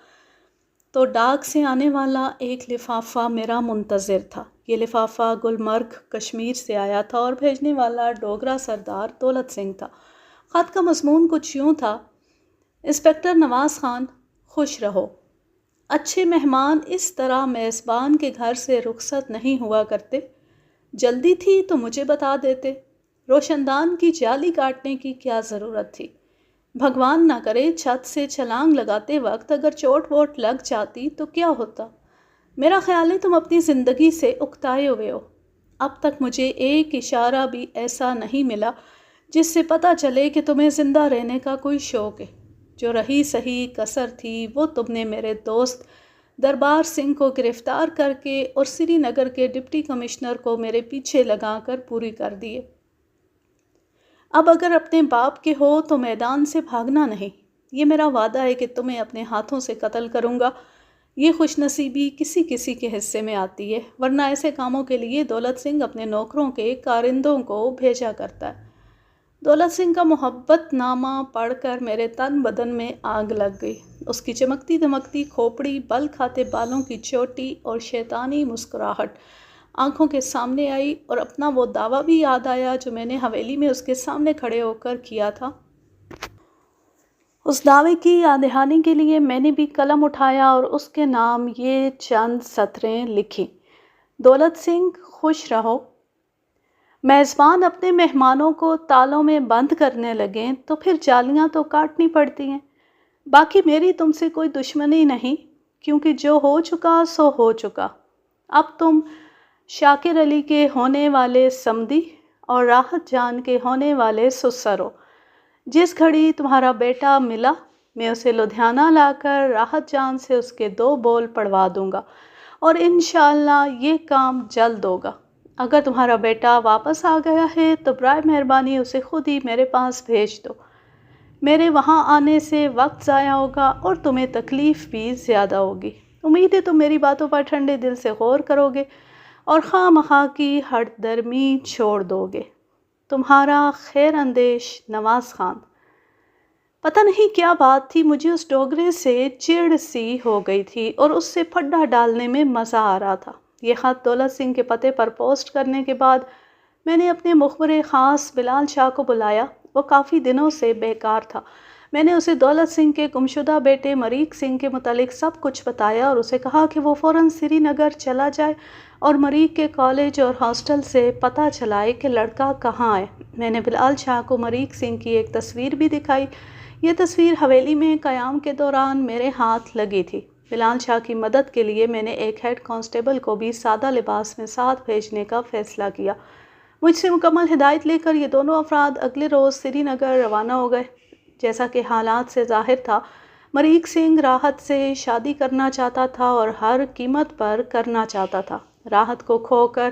تو ڈاک سے آنے والا ایک لفافہ میرا منتظر تھا۔ یہ لفافہ گلمرگ کشمیر سے آیا تھا اور بھیجنے والا ڈوگرا سردار دولت سنگھ تھا۔ خط کا مضمون کچھ یوں تھا: انسپکٹر نواز خان، خوش رہو۔ اچھے مہمان اس طرح میزبان کے گھر سے رخصت نہیں ہوا کرتے۔ جلدی تھی تو مجھے بتا دیتے۔ روشن دان کی جالی کاٹنے کی کیا ضرورت تھی؟ بھگوان نہ کرے چھت سے چھلانگ لگاتے وقت اگر چوٹ ووٹ لگ جاتی تو کیا ہوتا؟ میرا خیال ہے تم اپنی زندگی سے اکتائے ہوئے ہو۔ اب تک مجھے ایک اشارہ بھی ایسا نہیں ملا جس سے پتہ چلے کہ تمہیں زندہ رہنے کا کوئی شوق ہے۔ جو رہی صحیح کسر تھی وہ تم نے میرے دوست دربار سنگھ کو گرفتار کر کے اور سری نگر کے ڈپٹی کمشنر کو میرے پیچھے لگا کر پوری کر دیے۔ اب اگر اپنے باپ کے ہو تو میدان سے بھاگنا نہیں۔ یہ میرا وعدہ ہے کہ تمہیں اپنے ہاتھوں سے قتل کروں گا۔ یہ خوش نصیبی کسی کسی کے حصے میں آتی ہے، ورنہ ایسے کاموں کے لیے دولت سنگھ اپنے نوکروں کے کارندوں کو بھیجا کرتا ہے۔ دولت سنگھ کا محبت نامہ پڑھ کر میرے تن بدن میں آگ لگ گئی۔ اس کی چمکتی دمکتی کھوپڑی، بل کھاتے بالوں کی چوٹی اور شیطانی مسکراہٹ آنکھوں کے سامنے آئی اور اپنا وہ دعویٰ بھی یاد آیا جو میں نے حویلی میں اس کے سامنے کھڑے ہو کر کیا تھا۔ اس دعوے کی یاد دہانی کے لیے میں نے بھی قلم اٹھایا اور اس کے نام یہ چند سطریں لکھیں: دولت سنگھ، خوش رہو۔ میزبان اپنے مہمانوں کو تالوں میں بند کرنے لگیں تو پھر جالیاں تو کاٹنی پڑتی ہیں۔ باقی میری تم سے کوئی دشمنی نہیں، کیونکہ جو ہو چکا سو ہو چکا۔ اب تم شاکر علی کے ہونے والے سمدی اور راحت جان کے ہونے والے سسر ہو۔ جس گھڑی تمہارا بیٹا ملا میں اسے لدھیانہ لا کر راحت جان سے اس کے 2 بول پڑوا دوں گا اور انشاءاللہ یہ کام جلد ہوگا۔ اگر تمہارا بیٹا واپس آ گیا ہے تو برائے مہربانی اسے خود ہی میرے پاس بھیج دو۔ میرے وہاں آنے سے وقت ضائع ہوگا اور تمہیں تکلیف بھی زیادہ ہوگی۔ امید ہے تم میری باتوں پر ٹھنڈے دل سے غور کرو گے اور خواہ مخواہ کی ہٹ درمی چھوڑ دو گے۔ تمہارا خیر اندیش نواز خان۔ پتہ نہیں کیا بات تھی، مجھے اس ڈوگرے سے چڑ سی ہو گئی تھی اور اس سے پھڈا ڈالنے میں مزہ آ رہا تھا۔ یہ خط دولت سنگھ کے پتے پر پوسٹ کرنے کے بعد میں نے اپنے مخبر خاص بلال شاہ کو بلایا۔ وہ کافی دنوں سے بیکار تھا۔ میں نے اسے دولت سنگھ کے گمشدہ بیٹے مریک سنگھ کے متعلق سب کچھ بتایا اور اسے کہا کہ وہ فوراً سری نگر چلا جائے اور مریک کے کالج اور ہاسٹل سے پتہ چلائے کہ لڑکا کہاں ہے۔ میں نے بلال شاہ کو مریک سنگھ کی ایک تصویر بھی دکھائی۔ یہ تصویر حویلی میں قیام کے دوران میرے ہاتھ لگی تھی۔ بلال شاہ کی مدد کے لیے میں نے ایک ہیڈ کانسٹیبل کو بھی سادہ لباس میں ساتھ بھیجنے کا فیصلہ کیا۔ مجھ سے مکمل ہدایت لے کر یہ دونوں افراد اگلے روز سری نگر روانہ ہو گئے۔ جیسا کہ حالات سے ظاہر تھا، مریک سنگھ راحت سے شادی کرنا چاہتا تھا اور ہر قیمت پر کرنا چاہتا تھا۔ راحت کو کھو کر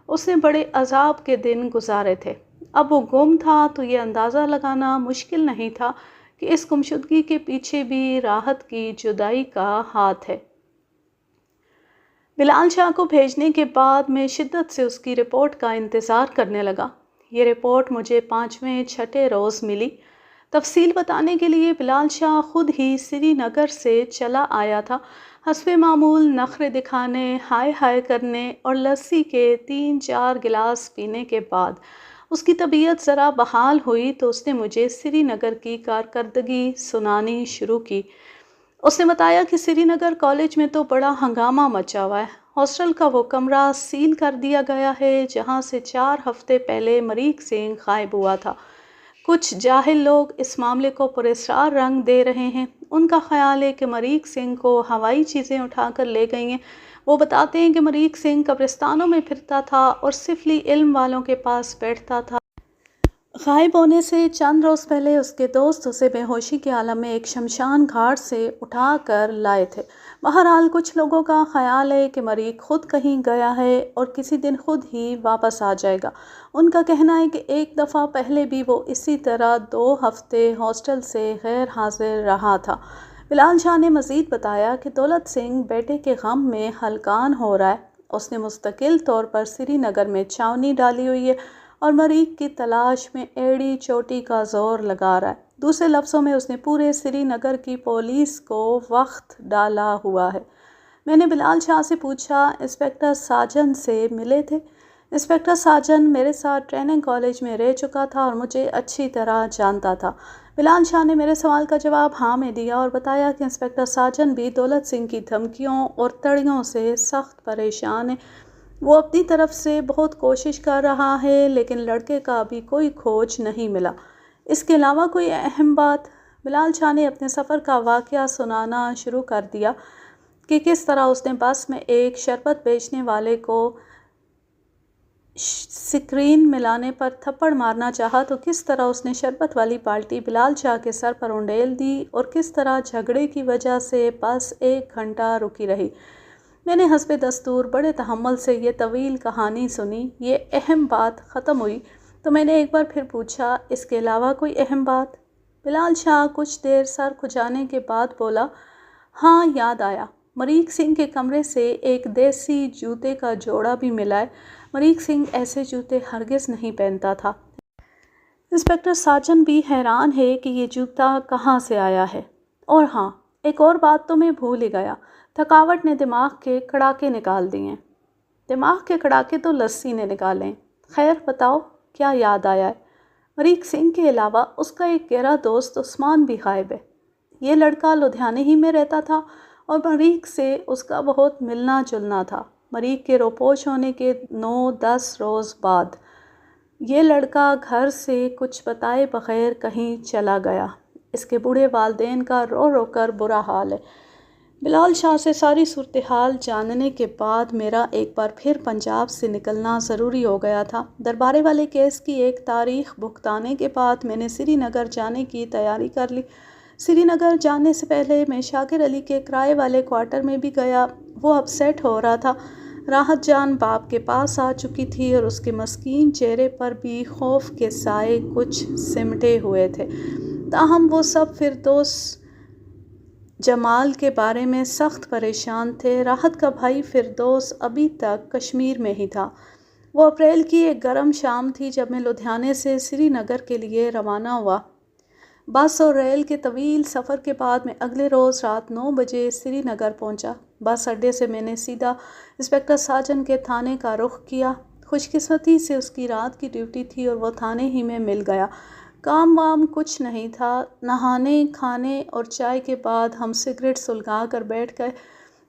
اس نے بڑے عذاب کے دن گزارے تھے۔ اب وہ گم تھا تو یہ اندازہ لگانا مشکل نہیں تھا کہ اس گمشدگی کے پیچھے بھی راحت کی جدائی کا ہاتھ ہے۔ بلال شاہ کو بھیجنے کے بعد میں شدت سے اس کی رپورٹ کا انتظار کرنے لگا۔ یہ رپورٹ مجھے 5ویں-6 روز ملی۔ تفصیل بتانے کے لیے بلال شاہ خود ہی سری نگر سے چلا آیا تھا۔ حسب معمول نخرے دکھانے، ہائے ہائے کرنے اور لسی کے 3-4 گلاس پینے کے بعد اس کی طبیعت ذرا بحال ہوئی تو اس نے مجھے سری نگر کی کارکردگی سنانی شروع کی۔ اس نے بتایا کہ سری نگر کالج میں تو بڑا ہنگامہ مچا ہوا ہے۔ ہاسٹل کا وہ کمرہ سیل کر دیا گیا ہے جہاں سے 4 ہفتے پہلے مریک سنگھ غائب ہوا تھا۔ کچھ جاہل لوگ اس معاملے کو پراسرار رنگ دے رہے ہیں۔ ان کا خیال ہے کہ مریک سنگھ کو ہوائی چیزیں اٹھا کر لے گئی ہیں۔ وہ بتاتے ہیں کہ مریک سنگھ قبرستانوں میں پھرتا تھا اور سفلی علم والوں کے پاس بیٹھتا تھا۔ غائب ہونے سے چند روز پہلے اس کے دوست اسے بے ہوشی کے عالم میں ایک شمشان گھاٹ سے اٹھا کر لائے تھے۔ بہرحال کچھ لوگوں کا خیال ہے کہ مریک خود کہیں گیا ہے اور کسی دن خود ہی واپس آ جائے گا۔ ان کا کہنا ہے کہ ایک دفعہ پہلے بھی وہ اسی طرح 2 ہفتے ہاسٹل سے غیر حاضر رہا تھا۔ بلال شاہ نے مزید بتایا کہ دولت سنگھ بیٹے کے غم میں ہلکان ہو رہا ہے۔ اس نے مستقل طور پر سری نگر میں چھاؤنی ڈالی ہوئی ہے اور مریک کی تلاش میں ایڑی چوٹی کا زور لگا رہا ہے۔ دوسرے لفظوں میں اس نے پورے سری نگر کی پولیس کو وقت ڈالا ہوا ہے۔ میں نے بلال شاہ سے پوچھا، انسپکٹر ساجن سے ملے تھے؟ انسپکٹر ساجن میرے ساتھ ٹریننگ کالج میں رہ چکا تھا اور مجھے اچھی طرح جانتا تھا۔ بلال شاہ نے میرے سوال کا جواب ہاں میں دیا اور بتایا کہ انسپکٹر ساجن بھی دولت سنگھ کی دھمکیوں اور تڑیوں سے سخت پریشان ہے۔ وہ اپنی طرف سے بہت کوشش کر رہا ہے لیکن لڑکے کا ابھی کوئی کھوج نہیں ملا۔ اس کے علاوہ کوئی اہم بات؟ بلال شاہ نے اپنے سفر کا واقعہ سنانا شروع کر دیا کہ کس طرح اس نے بس میں ایک شربت بیچنے والے کو سکرین ملانے پر تھپڑ مارنا چاہا تو کس طرح اس نے شربت والی بالٹی بلال شاہ کے سر پر انڈیل دی اور کس طرح جھگڑے کی وجہ سے بس 1 گھنٹہ رکی رہی۔ میں نے حسب دستور بڑے تحمل سے یہ طویل کہانی سنی۔ یہ اہم بات ختم ہوئی تو میں نے ایک بار پھر پوچھا، اس کے علاوہ کوئی اہم بات؟ بلال شاہ کچھ دیر سر کھجانے کے بعد بولا، ہاں یاد آیا، مریک سنگھ کے کمرے سے ایک دیسی جوتے کا جوڑا بھی ملا ہے۔ مریک سنگھ ایسے جوتے ہرگز نہیں پہنتا تھا۔ انسپکٹر ساجن بھی حیران ہے کہ یہ جوتا کہاں سے آیا ہے۔ اور ہاں، ایک اور بات تو میں بھول ہی گیا، تھکاوٹ نے دماغ کے کڑاکے نکال دیے۔ دماغ کے کڑاکے تو لسی نے نکالے۔ خیر بتاؤ، کیا یاد آیا ہے؟ مریک سنگھ کے علاوہ اس کا ایک گہرا دوست عثمان بھی غائب ہے۔ یہ لڑکا لدھیانے ہی میں رہتا تھا اور مریک سے اس کا بہت ملنا جلنا تھا۔ مریک کے روپوش ہونے کے 9-10 روز بعد یہ لڑکا گھر سے کچھ بتائے بغیر کہیں چلا گیا۔ اس کے بوڑھے والدین کا رو رو کر برا حال ہے۔ بلال شاہ سے ساری صورتحال جاننے کے بعد میرا ایک بار پھر پنجاب سے نکلنا ضروری ہو گیا تھا۔ دربارے والے کیس کی ایک تاریخ بھگتانے کے بعد میں نے سری نگر جانے کی تیاری کر لی۔ سری نگر جانے سے پہلے میں شاکر علی کے کرائے والے کوارٹر میں بھی گیا۔ وہ اب سیٹ ہو رہا تھا۔ راحت جان باپ کے پاس آ چکی تھی اور اس کے مسکین چہرے پر بھی خوف کے سائے کچھ سمٹے ہوئے تھے، تاہم وہ سب فردوس جمال کے بارے میں سخت پریشان تھے۔ راحت کا بھائی فردوس ابھی تک کشمیر میں ہی تھا۔ وہ اپریل کی ایک گرم شام تھی جب میں لدھیانے سے سری نگر کے لیے روانہ ہوا۔ بس اور ریل کے طویل سفر کے بعد میں اگلے روز رات 9 بجے سری نگر پہنچا۔ بس اڈے سے میں نے سیدھا انسپکٹر ساجن کے تھانے کا رخ کیا۔ خوش قسمتی سے اس کی رات کی ڈیوٹی تھی اور وہ تھانے ہی میں مل گیا۔ کام وام کچھ نہیں تھا۔ نہانے کھانے اور چائے کے بعد ہم سگریٹ سلگا کر بیٹھ گئے۔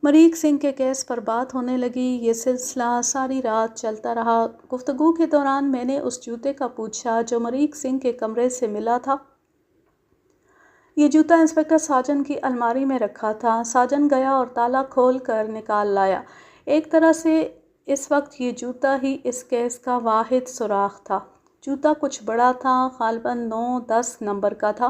مریک سنگھ کے کیس پر بات ہونے لگی۔ یہ سلسلہ ساری رات چلتا رہا۔ گفتگو کے دوران میں نے اس جوتے کا پوچھا جو مریک سنگھ کے کمرے سے ملا تھا۔ یہ جوتا انسپکٹر ساجن کی الماری میں رکھا تھا۔ ساجن گیا اور تالا کھول کر نکال لایا۔ ایک طرح سے اس وقت یہ جوتا ہی اس کیس کا واحد سراغ تھا۔ جوتا کچھ بڑا تھا، غالباً 9-10 نمبر کا تھا۔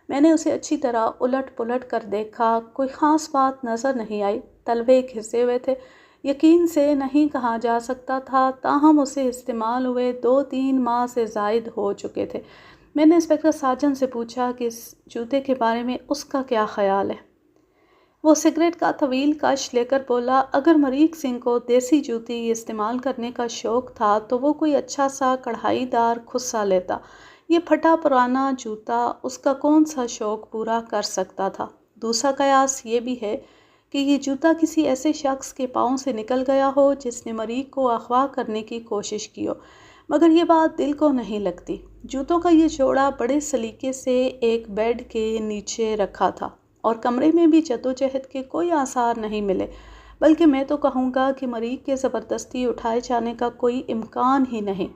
میں نے اسے اچھی طرح الٹ پلٹ کر دیکھا۔ کوئی خاص بات نظر نہیں آئی۔ تلوے گھسے ہوئے تھے۔ یقین سے نہیں کہا جا سکتا تھا، تاہم اسے استعمال ہوئے 2-3 ماہ سے زائد ہو چکے تھے۔ میں نے انسپکٹر ساجن سے پوچھا کہ اس جوتے کے بارے میں اس کا کیا خیال ہے۔ وہ سگریٹ کا طویل کش لے کر بولا، اگر مریک سنگھ کو دیسی جوتی استعمال کرنے کا شوق تھا تو وہ کوئی اچھا سا کڑھائی دار کھسا لیتا۔ یہ پھٹا پرانا جوتا اس کا کون سا شوق پورا کر سکتا تھا؟ دوسرا قیاس یہ بھی ہے کہ یہ جوتا کسی ایسے شخص کے پاؤں سے نکل گیا ہو جس نے مریک کو اغوا کرنے کی کوشش کی ہو، مگر یہ بات دل کو نہیں لگتی۔ جوتوں کا یہ جوڑا بڑے سلیقے سے ایک بیڈ کے نیچے رکھا تھا اور کمرے میں بھی جدوجہد کے کوئی آثار نہیں ملے، بلکہ میں تو کہوں گا کہ مریک کے زبردستی اٹھائے جانے کا کوئی امکان ہی نہیں۔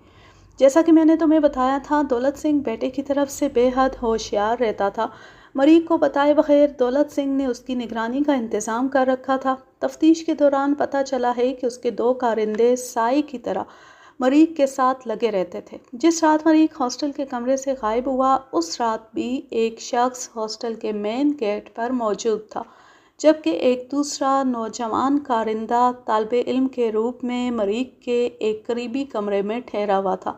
جیسا کہ میں نے تمہیں بتایا تھا، دولت سنگھ بیٹے کی طرف سے بے حد ہوشیار رہتا تھا۔ مریک کو بتائے بغیر دولت سنگھ نے اس کی نگرانی کا انتظام کر رکھا تھا۔ تفتیش کے دوران پتہ چلا ہے کہ اس کے 2 کارندے سائے کی طرح مریک کے ساتھ لگے رہتے تھے۔ جس رات مریک ہاسٹل کے کمرے سے غائب ہوا، اس رات بھی ایک شخص ہاسٹل کے مین گیٹ پر موجود تھا، جبکہ ایک دوسرا نوجوان کارندہ طالب علم کے روپ میں مریک کے ایک قریبی کمرے میں ٹھہرا ہوا تھا۔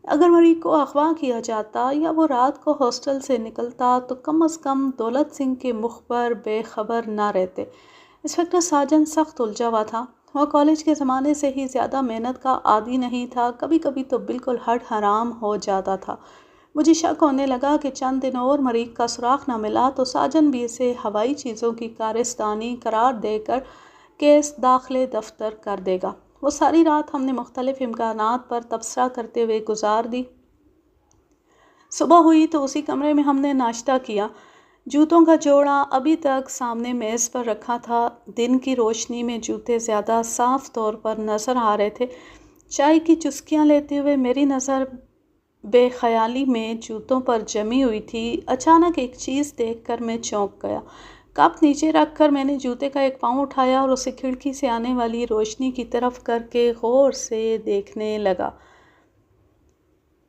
اگر مریک کو اغوا کیا جاتا یا وہ رات کو ہاسٹل سے نکلتا تو کم از کم دولت سنگھ کے مخبر بے خبر نہ رہتے۔ انسپکٹر ساجن سخت الجھا ہوا تھا۔ وہ کالج کے زمانے سے ہی زیادہ محنت کا عادی نہیں تھا، کبھی کبھی تو بالکل ہڈ حرام ہو جاتا تھا۔ مجھے شک ہونے لگا کہ چند دن اور مریک کا سراغ نہ ملا تو ساجن بھی اسے ہوائی چیزوں کی کارستانی قرار دے کر کیس داخلے دفتر کر دے گا۔ وہ ساری رات ہم نے مختلف امکانات پر تبصرہ کرتے ہوئے گزار دی۔ صبح ہوئی تو اسی کمرے میں ہم نے ناشتہ کیا۔ جوتوں کا جوڑا ابھی تک سامنے میز پر رکھا تھا۔ دن کی روشنی میں جوتے زیادہ صاف طور پر نظر آ رہے تھے۔ چائے کی چسکیاں لیتے ہوئے میری نظر بے خیالی میں جوتوں پر جمی ہوئی تھی۔ اچانک ایک چیز دیکھ کر میں چونک گیا۔ کپ نیچے رکھ کر میں نے جوتے کا ایک پاؤں اٹھایا اور اسے کھڑکی سے آنے والی روشنی کی طرف کر کے غور سے دیکھنے لگا۔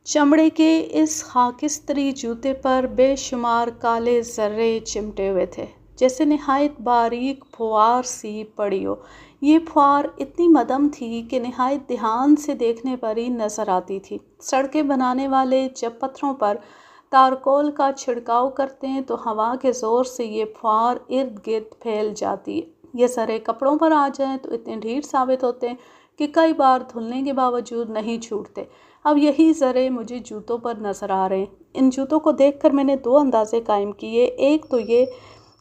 چمڑے کے اس خاکستری جوتے پر بے شمار کالے ذرے چمٹے ہوئے تھے، جیسے نہایت باریک پھوار سی پڑی ہو۔ یہ پھوار اتنی مدھم تھی کہ نہایت دھیان سے دیکھنے پر ہی نظر آتی تھی۔ سڑکیں بنانے والے جب پتھروں پر تارکول کا چھڑکاؤ کرتے ہیں تو ہوا کے زور سے یہ پھوار ارد گرد پھیل جاتی ہے۔ یہ ذرے کپڑوں پر آ جائیں تو اتنے ڈھیر ثابت ہوتے ہیں کہ کئی بار دھلنے کے باوجود نہیں چھوٹتے۔ اب یہی ذرے مجھے جوتوں پر نظر آ رہے ہیں۔ ان جوتوں کو دیکھ کر میں نے 2 اندازے قائم کیے۔ ایک تو یہ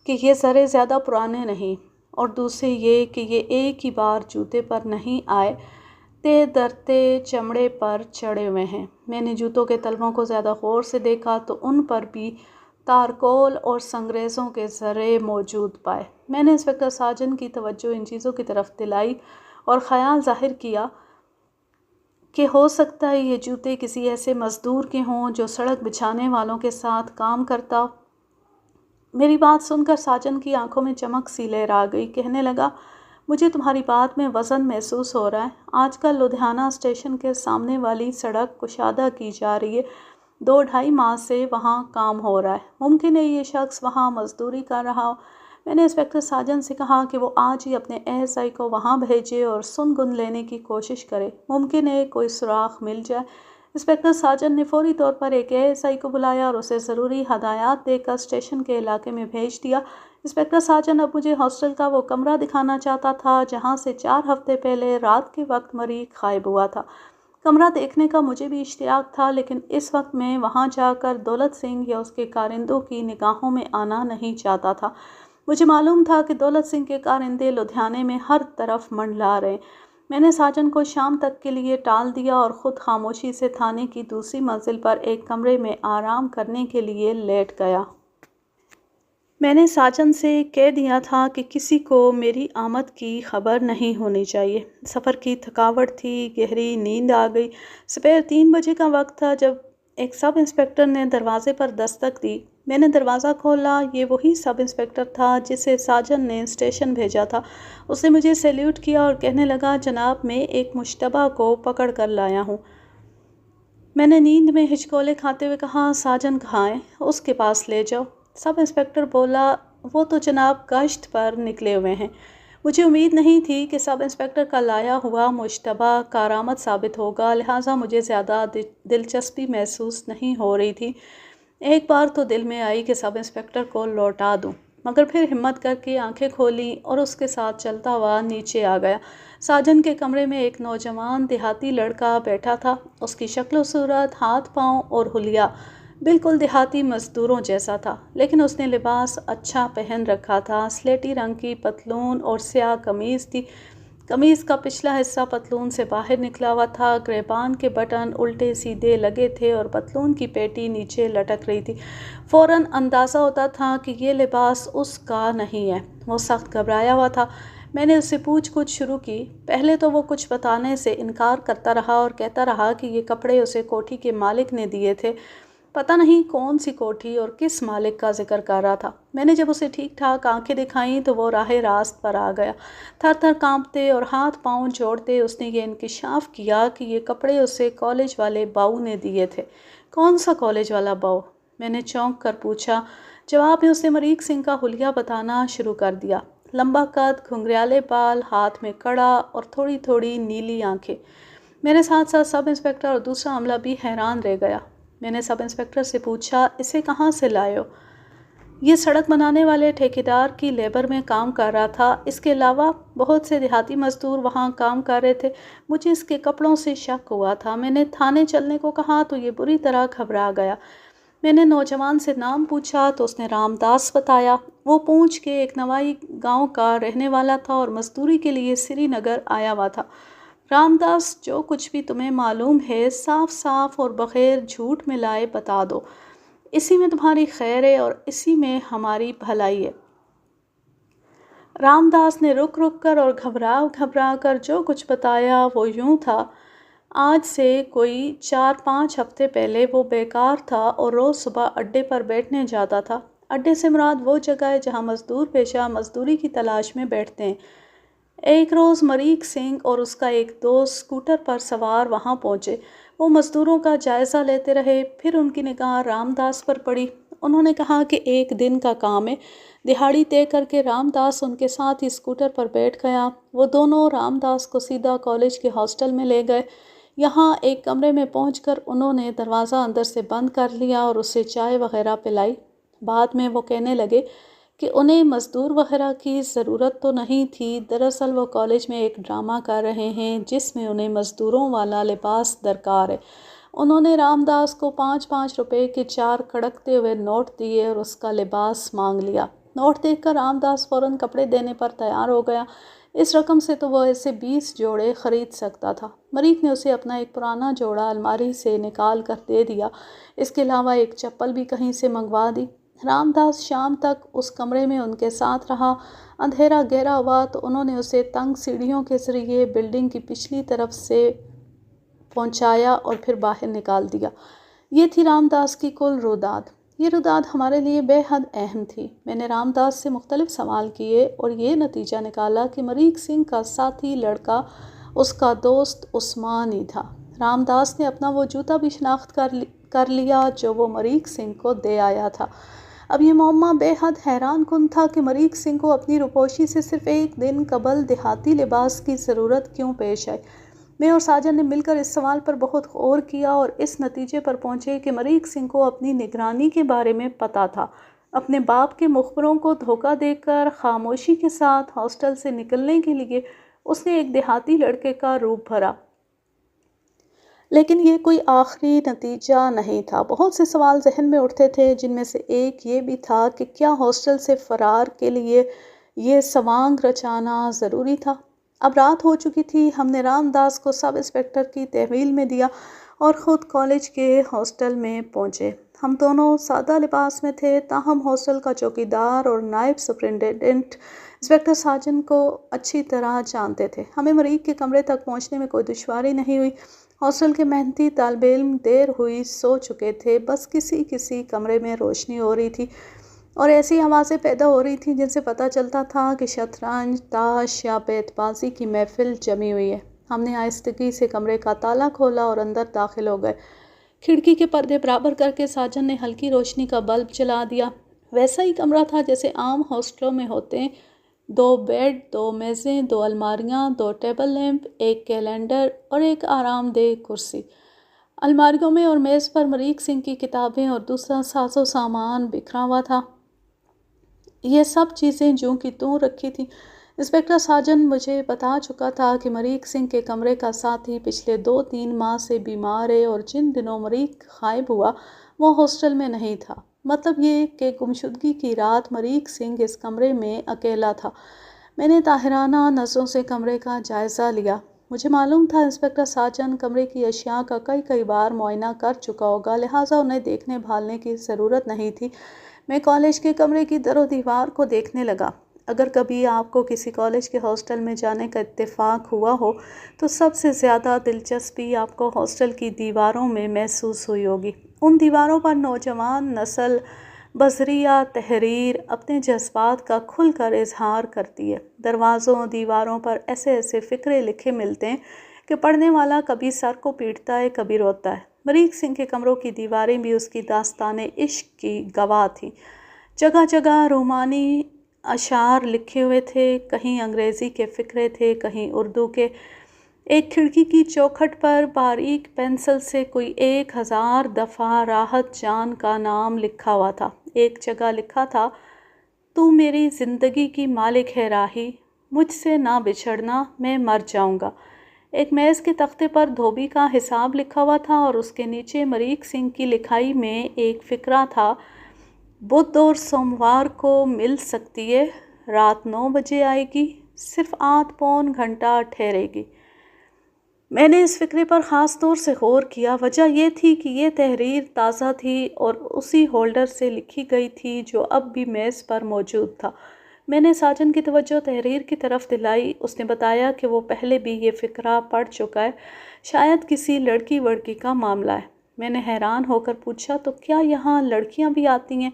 کہ یہ ذرے زیادہ پرانے نہیں، اور دوسرے یہ کہ یہ ایک ہی بار جوتے پر نہیں آئے، تے درتے چمڑے پر چڑھے ہوئے ہیں۔ میں نے جوتوں کے تلووں کو زیادہ غور سے دیکھا تو ان پر بھی تارکول اور سنگریزوں کے ذرے موجود پائے۔ میں نے انسپکٹر ساجن کی توجہ ان چیزوں کی طرف دلائی اور خیال ظاہر کیا کہ ہو سکتا ہے یہ جوتے کسی ایسے مزدور کے ہوں جو سڑک بچھانے والوں کے ساتھ کام کرتا۔ میری بات سن کر ساجن کی آنکھوں میں چمک سی لہر آ گئی۔ کہنے لگا، مجھے تمہاری بات میں وزن محسوس ہو رہا ہے۔ آج کل لدھیانہ اسٹیشن کے سامنے والی سڑک کشادہ کی جا رہی ہے۔ 2-2.5 ماہ سے وہاں کام ہو رہا ہے۔ ممکن ہے یہ شخص وہاں مزدوری کر رہا ہو۔ میں نے انسپکٹر ساجن سے کہا کہ وہ آج ہی اپنے ASI کو وہاں بھیجے اور سن گن لینے کی کوشش کرے، ممکن ہے کوئی سراغ مل جائے۔ انسپکٹر ساجن نے فوری طور پر ایک ASI کو بلایا اور اسے ضروری ہدایات دے کر اسٹیشن کے علاقے میں بھیج دیا۔ انسپکٹر ساجن اب مجھے ہاسٹل کا وہ کمرہ دکھانا چاہتا تھا جہاں سے 4 ہفتے پہلے رات کے وقت مریخ غائب ہوا تھا۔ کمرہ دیکھنے کا مجھے بھی اشتیاق تھا، لیکن اس وقت میں وہاں جا کر دولت سنگھ یا اس کے کارندوں کی نگاہوں میں آنا نہیں چاہتا تھا۔ مجھے معلوم تھا کہ دولت سنگھ کے کارندے لدھیانے میں ہر طرف منڈلا رہے۔ میں نے ساجن کو شام تک کے لیے ٹال دیا اور خود خاموشی سے تھانے کی دوسری منزل پر ایک کمرے میں آرام کرنے کے لیے لیٹ گیا۔ میں نے ساجن سے کہہ دیا تھا کہ کسی کو میری آمد کی خبر نہیں ہونی چاہیے۔ سفر کی تھکاوٹ تھی، گہری نیند آ گئی۔ سپہر 3 بجے کا وقت تھا جب ایک سب انسپکٹر نے دروازے پر دستک دی۔ میں نے دروازہ کھولا۔ یہ وہی سب انسپکٹر تھا جسے ساجن نے اسٹیشن بھیجا تھا۔ اس نے مجھے سیلیوٹ کیا اور کہنے لگا، جناب میں ایک مشتبہ کو پکڑ کر لایا ہوں۔ میں نے نیند میں ہچکولے کھاتے ہوئے کہا، ساجن کہاں ہے؟ اس کے پاس لے جاؤ۔ سب انسپکٹر بولا، وہ تو جناب گشت پر نکلے ہوئے ہیں۔ مجھے امید نہیں تھی کہ سب انسپکٹر کا لایا ہوا مشتبہ کارآمد ثابت ہوگا، لہٰذا مجھے زیادہ دلچسپی محسوس نہیں ہو رہی تھی۔ ایک بار تو دل میں آئی کہ سب انسپکٹر کو لوٹا دوں، مگر پھر ہمت کر کے آنکھیں کھولیں اور اس کے ساتھ چلتا ہوا نیچے آ گیا۔ ساجن کے کمرے میں ایک نوجوان دیہاتی لڑکا بیٹھا تھا۔ اس کی شکل و صورت، ہاتھ پاؤں اور حلیہ بالکل دیہاتی مزدوروں جیسا تھا، لیکن اس نے لباس اچھا پہن رکھا تھا۔ سلیٹی رنگ کی پتلون اور سیاہ قمیض تھی۔ قمیض کا پچھلا حصہ پتلون سے باہر نکلا ہوا تھا، گریبان کے بٹن الٹے سیدھے لگے تھے اور پتلون کی پیٹی نیچے لٹک رہی تھی۔ فوراً اندازہ ہوتا تھا کہ یہ لباس اس کا نہیں ہے۔ وہ سخت گھبرایا ہوا تھا۔ میں نے اس سے پوچھ گچھ شروع کی۔ پہلے تو وہ کچھ بتانے سے انکار کرتا رہا اور کہتا رہا کہ یہ کپڑے اسے کوٹھی کے مالک نے دیے تھے۔ پتہ نہیں کون سی کوٹھی اور کس مالک کا ذکر کر رہا تھا۔ میں نے جب اسے ٹھیک ٹھاک آنکھیں دکھائیں تو وہ راہ راست پر آ گیا۔ تھر تھر کانپتے اور ہاتھ پاؤں جوڑتے اس نے یہ انکشاف کیا کہ یہ کپڑے اسے کالج والے باؤ نے دیے تھے۔ کون سا کالج والا باؤ؟ میں نے چونک کر پوچھا۔ جواب میں اس نے مریخ سنگھ کا حلیہ بتانا شروع کر دیا۔ لمبا قد، گھنگریالے بال، ہاتھ میں کڑا اور تھوڑی تھوڑی نیلی آنکھیں۔ میرے ساتھ ساتھ سب انسپکٹر اور دوسرا عملہ بھی حیران رہ گیا۔ میں نے سب انسپکٹر سے پوچھا، اسے کہاں سے لائے ہو؟ یہ سڑک بنانے والے ٹھیکیدار کی لیبر میں کام کر رہا تھا۔ اس کے علاوہ بہت سے دیہاتی مزدور وہاں کام کر رہے تھے۔ مجھے اس کے کپڑوں سے شک ہوا تھا۔ میں نے تھانے چلنے کو کہا تو یہ بری طرح گھبرا گیا۔ میں نے نوجوان سے نام پوچھا تو اس نے رام داس بتایا۔ وہ پونچھ کے ایک نوائی گاؤں کا رہنے والا تھا اور مزدوری کے لیے سری نگر آیا ہوا تھا۔ رام داس، جو کچھ بھی تمہیں معلوم ہے صاف صاف اور بغیر جھوٹ ملائے بتا دو۔ اسی میں تمہاری خیر ہے اور اسی میں ہماری بھلائی ہے۔ رام داس نے رک رک کر اور گھبرا گھبرا کر جو کچھ بتایا وہ یوں تھا۔ آج سے کوئی 4-5 ہفتے پہلے وہ بیکار تھا اور روز صبح اڈے پر بیٹھنے جاتا تھا۔ اڈے سے مراد وہ جگہ ہے جہاں مزدور پیشہ مزدوری کی تلاش میں بیٹھتے ہیں۔ ایک روز مریخ سنگھ اور اس کا ایک دوست اسکوٹر پر سوار وہاں پہنچے۔ وہ مزدوروں کا جائزہ لیتے رہے، پھر ان کی نگاہ رام داس پر پڑی۔ انہوں نے کہا کہ ایک دن کا کام ہے۔ دہاڑی طے کر کے رام داس ان کے ساتھ ہی اسکوٹر پر بیٹھ گیا۔ وہ دونوں رام داس کو سیدھا کالج کے ہاسٹل میں لے گئے۔ یہاں ایک کمرے میں پہنچ کر انہوں نے دروازہ اندر سے بند کر لیا اور اسے چائے وغیرہ پلائی۔ بعد میں وہ کہنے لگے کہ انہیں مزدور وغیرہ کی ضرورت تو نہیں تھی، دراصل وہ کالج میں ایک ڈرامہ کر رہے ہیں جس میں انہیں مزدوروں والا لباس درکار ہے۔ انہوں نے رام داس کو 5-5 روپے کے 4 کڑکتے ہوئے نوٹ دیے اور اس کا لباس مانگ لیا۔ نوٹ دیکھ کر رام داس فوراً کپڑے دینے پر تیار ہو گیا۔ اس رقم سے تو وہ ایسے 20 جوڑے خرید سکتا تھا۔ مریخ نے اسے اپنا ایک پرانا جوڑا الماری سے نکال کر دے دیا۔ اس کے علاوہ ایک چپل بھی کہیں سے منگوا دی۔ رام داس شام تک اس کمرے میں ان کے ساتھ رہا۔ اندھیرا گہرا ہوا تو انہوں نے اسے تنگ سیڑھیوں کے ذریعے بلڈنگ کی پچھلی طرف سے پہنچایا اور پھر باہر نکال دیا۔ یہ تھی رام داس کی کل روداد۔ یہ روداد ہمارے لیے بے حد اہم تھی۔ میں نے رام داس سے مختلف سوال کیے اور یہ نتیجہ نکالا کہ مریخ سنگھ کا ساتھی لڑکا اس کا دوست عثمان ہی تھا۔ رام داس نے اپنا وہ جوتا بھی شناخت کر لیا جو وہ مریخ سنگھ کو دے آیا تھا۔ اب یہ معمہ بے حد حیران کن تھا کہ مریخ سنگھ کو اپنی روپوشی سے صرف ایک دن قبل دیہاتی لباس کی ضرورت کیوں پیش آئی۔ میں اور ساجن نے مل کر اس سوال پر بہت غور کیا اور اس نتیجے پر پہنچے کہ مریخ سنگھ کو اپنی نگرانی کے بارے میں پتہ تھا۔ اپنے باپ کے مخبروں کو دھوکہ دے کر خاموشی کے ساتھ ہاسٹل سے نکلنے کے لیے اس نے ایک دیہاتی لڑکے کا روپ بھرا۔ لیکن یہ کوئی آخری نتیجہ نہیں تھا۔ بہت سے سوال ذہن میں اٹھتے تھے، جن میں سے ایک یہ بھی تھا کہ کیا ہاسٹل سے فرار کے لیے یہ سوانگ رچانا ضروری تھا؟ اب رات ہو چکی تھی۔ ہم نے رام داس کو سب انسپکٹر کی تحویل میں دیا اور خود کالج کے ہاسٹل میں پہنچے۔ ہم دونوں سادہ لباس میں تھے، تاہم ہاسٹل کا چوکیدار اور نائب سپرنٹینڈنٹ انسپکٹر ساجن کو اچھی طرح جانتے تھے۔ ہمیں مریخ کے کمرے تک پہنچنے میں کوئی دشواری نہیں ہوئی۔ ہاسٹل کے محنتی طالب علم دیر ہوئی سو چکے تھے، بس کسی کسی کمرے میں روشنی ہو رہی تھی اور ایسی آوازیں پیدا ہو رہی تھیں جن سے پتہ چلتا تھا کہ شطرنج، تاش یا بیت بازی کی محفل جمی ہوئی ہے۔ ہم نے آہستگی سے کمرے کا تالا کھولا اور اندر داخل ہو گئے۔ کھڑکی کے پردے برابر کر کے ساجن نے ہلکی روشنی کا بلب جلا دیا۔ ویسا ہی کمرہ تھا جیسے عام ہاسٹلوں میں ہوتے ہیں۔ 2 بیڈ، 2 میزیں، 2 الماریاں، 2 ٹیبل لیمپ، ایک کیلنڈر اور ایک آرام دہ کرسی۔ الماریوں میں اور میز پر مریخ سنگھ کی کتابیں اور دوسرا ساز و سامان بکھرا ہوا تھا۔ یہ سب چیزیں جوں کی توں رکھی تھیں۔ انسپکٹر ساجن مجھے بتا چکا تھا کہ مریخ سنگھ کے کمرے کا ساتھی پچھلے 2-3 ماہ سے بیمار ہے اور جن دنوں مریخ غائب ہوا وہ ہاسٹل میں نہیں تھا۔ مطلب یہ کہ گمشدگی کی رات مریخ سنگھ اس کمرے میں اکیلا تھا۔ میں نے طاہرانہ نظروں سے کمرے کا جائزہ لیا۔ مجھے معلوم تھا انسپکٹر ساجن کمرے کی اشیاء کا کئی بار معائنہ کر چکا ہوگا، لہٰذا انہیں دیکھنے بھالنے کی ضرورت نہیں تھی۔ میں کالج کے کمرے کی در و دیوار کو دیکھنے لگا۔ اگر کبھی آپ کو کسی کالج کے ہاسٹل میں جانے کا اتفاق ہوا ہو تو سب سے زیادہ دلچسپی آپ کو ہاسٹل کی دیواروں میں محسوس ہوئی ہوگی۔ ان دیواروں پر نوجوان نسل بذریعہ تحریر اپنے جذبات کا کھل کر اظہار کرتی ہے۔ دروازوں دیواروں پر ایسے ایسے فقرے لکھے ملتے ہیں کہ پڑھنے والا کبھی سر کو پیٹتا ہے، کبھی روتا ہے۔ مریخ سنگھ کے کمروں کی دیواریں بھی اس کی داستان عشق کی گواہ تھیں۔ جگہ جگہ رومانی اشعار لکھے ہوئے تھے، کہیں انگریزی کے فقرے تھے، کہیں اردو کے۔ ایک کھڑکی کی چوکھٹ پر باریک پینسل سے کوئی 1000 دفعہ راحت جان کا نام لکھا ہوا تھا۔ ایک جگہ لکھا تھا، تو میری زندگی کی مالک ہے راہی، مجھ سے نہ بچھڑنا، میں مر جاؤں گا۔ ایک میز کے تختے پر دھوبی کا حساب لکھا ہوا تھا اور اس کے نیچے مریخ سنگھ کی لکھائی میں ایک فقرہ تھا، بدھ اور سوموار کو مل سکتی ہے، رات 9 بجے آئے گی، صرف 8 گھنٹہ ٹھہرے گی۔ میں نے اس فقرے پر خاص طور سے غور کیا۔ وجہ یہ تھی کہ یہ تحریر تازہ تھی اور اسی ہولڈر سے لکھی گئی تھی جو اب بھی میز پر موجود تھا۔ میں نے ساجن کی توجہ تحریر کی طرف دلائی۔ اس نے بتایا کہ وہ پہلے بھی یہ فقرہ پڑھ چکا ہے، شاید کسی لڑکی وڑکی کا معاملہ ہے۔ میں نے حیران ہو کر پوچھا، تو کیا یہاں لڑکیاں بھی آتی ہیں؟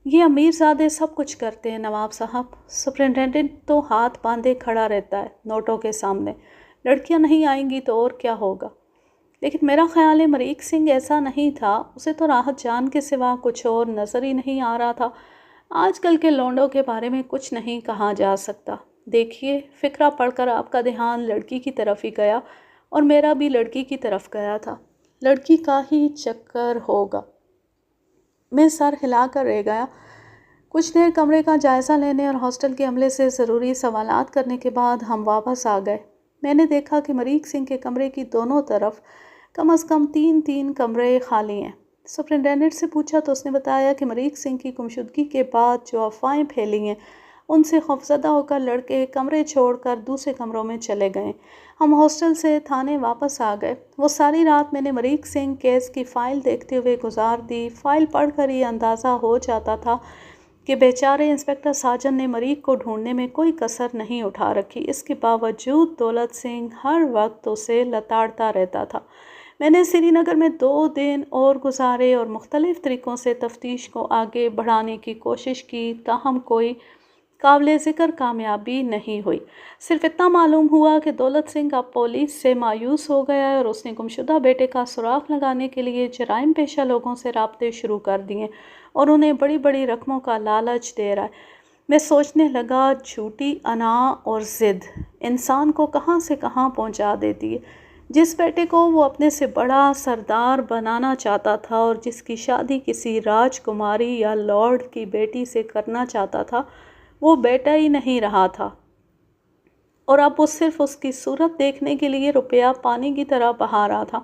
یہ امیر زادے سب کچھ کرتے ہیں نواب صاحب۔ سپرنٹینڈنٹ تو ہاتھ باندھے کھڑا رہتا ہے نوٹوں کے سامنے۔ لڑکیاں نہیں آئیں گی تو اور کیا ہوگا؟ لیکن میرا خیال ہے مریخ سنگھ ایسا نہیں تھا، اسے تو راحت جان کے سوا کچھ اور نظر ہی نہیں آ رہا تھا۔ آج کل کے لونڈوں کے بارے میں کچھ نہیں کہا جا سکتا۔ دیکھیے، فقرہ پڑھ کر آپ کا دھیان لڑکی کی طرف ہی گیا اور میرا بھی لڑکی کی طرف گیا تھا۔ لڑکی کا ہی چکر ہوگا۔ میں سر ہلا کر رہ گیا۔ کچھ دیر کمرے کا جائزہ لینے اور ہاسٹل کے عملے سے ضروری سوالات کرنے کے بعد ہم واپس آ گئے۔ میں نے دیکھا کہ مریخ سنگھ کے کمرے کی دونوں طرف کم از کم 3 کمرے خالی ہیں۔ سپرنٹینڈنٹ سے پوچھا تو اس نے بتایا کہ مریخ سنگھ کی گمشدگی کے بعد جو افواہیں پھیلی ہیں ان سے خوفزدہ ہو کر لڑکے کمرے چھوڑ کر دوسرے کمروں میں چلے گئے۔ ہم ہاسٹل سے تھانے واپس آ گئے۔ وہ ساری رات میں نے مریخ سنگھ کیس کی فائل دیکھتے ہوئے گزار دی۔ فائل پڑھ کر یہ اندازہ ہو جاتا تھا کہ بیچارے انسپکٹر ساجن نے مریخ کو ڈھونڈنے میں کوئی کسر نہیں اٹھا رکھی۔ اس کے باوجود دولت سنگھ ہر وقت اسے لتاڑتا رہتا تھا۔ میں نے سری نگر میں 2 دن اور گزارے اور مختلف طریقوں سے تفتیش کو آگے بڑھانے کی کوشش کی، تاہم کوئی قابل ذکر کامیابی نہیں ہوئی۔ صرف اتنا معلوم ہوا کہ دولت سنگھ اب پولیس سے مایوس ہو گیا ہے اور اس نے گمشدہ بیٹے کا سراغ لگانے کے لیے جرائم پیشہ لوگوں سے رابطے شروع کر دیے اور انہیں بڑی بڑی رقموں کا لالچ دے رہا ہے۔ میں سوچنے لگا، جھوٹی انا اور ضد انسان کو کہاں سے کہاں پہنچا دیتی ہے۔ جس بیٹے کو وہ اپنے سے بڑا سردار بنانا چاہتا تھا اور جس کی شادی کسی راج کماری یا لارڈ کی بیٹی سے کرنا چاہتا تھا، وہ بیٹا ہی نہیں رہا تھا، اور اب وہ صرف اس کی صورت دیکھنے کے لیے روپیہ پانی کی طرح بہا رہا تھا۔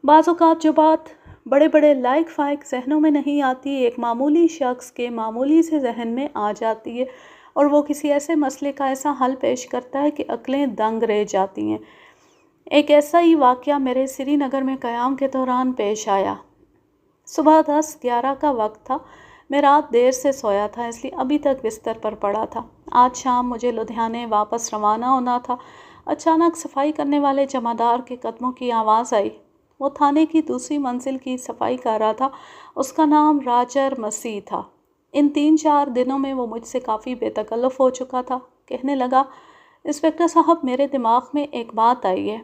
بعض اوقات جو بات بڑے بڑے لائق فائق ذہنوں میں نہیں آتی، ایک معمولی شخص کے معمولی سے ذہن میں آ جاتی ہے، اور وہ کسی ایسے مسئلے کا ایسا حل پیش کرتا ہے کہ عقلیں دنگ رہ جاتی ہیں۔ ایک ایسا ہی واقعہ میرے سری نگر میں قیام کے دوران پیش آیا۔ صبح 10-11 کا وقت تھا۔ میں رات دیر سے سویا تھا، اس لیے ابھی تک بستر پر پڑا تھا۔ آج شام مجھے لدھیانے واپس روانہ ہونا تھا۔ اچانک صفائی کرنے والے جمعدار کے قدموں کی آواز آئی۔ وہ تھانے کی دوسری منزل کی صفائی کر رہا تھا۔ اس کا نام راجر مسیح تھا۔ ان 3-4 دنوں میں وہ مجھ سے کافی بے تکلف ہو چکا تھا۔ کہنے لگا، انسپکٹر صاحب، میرے دماغ میں ایک بات آئی ہے۔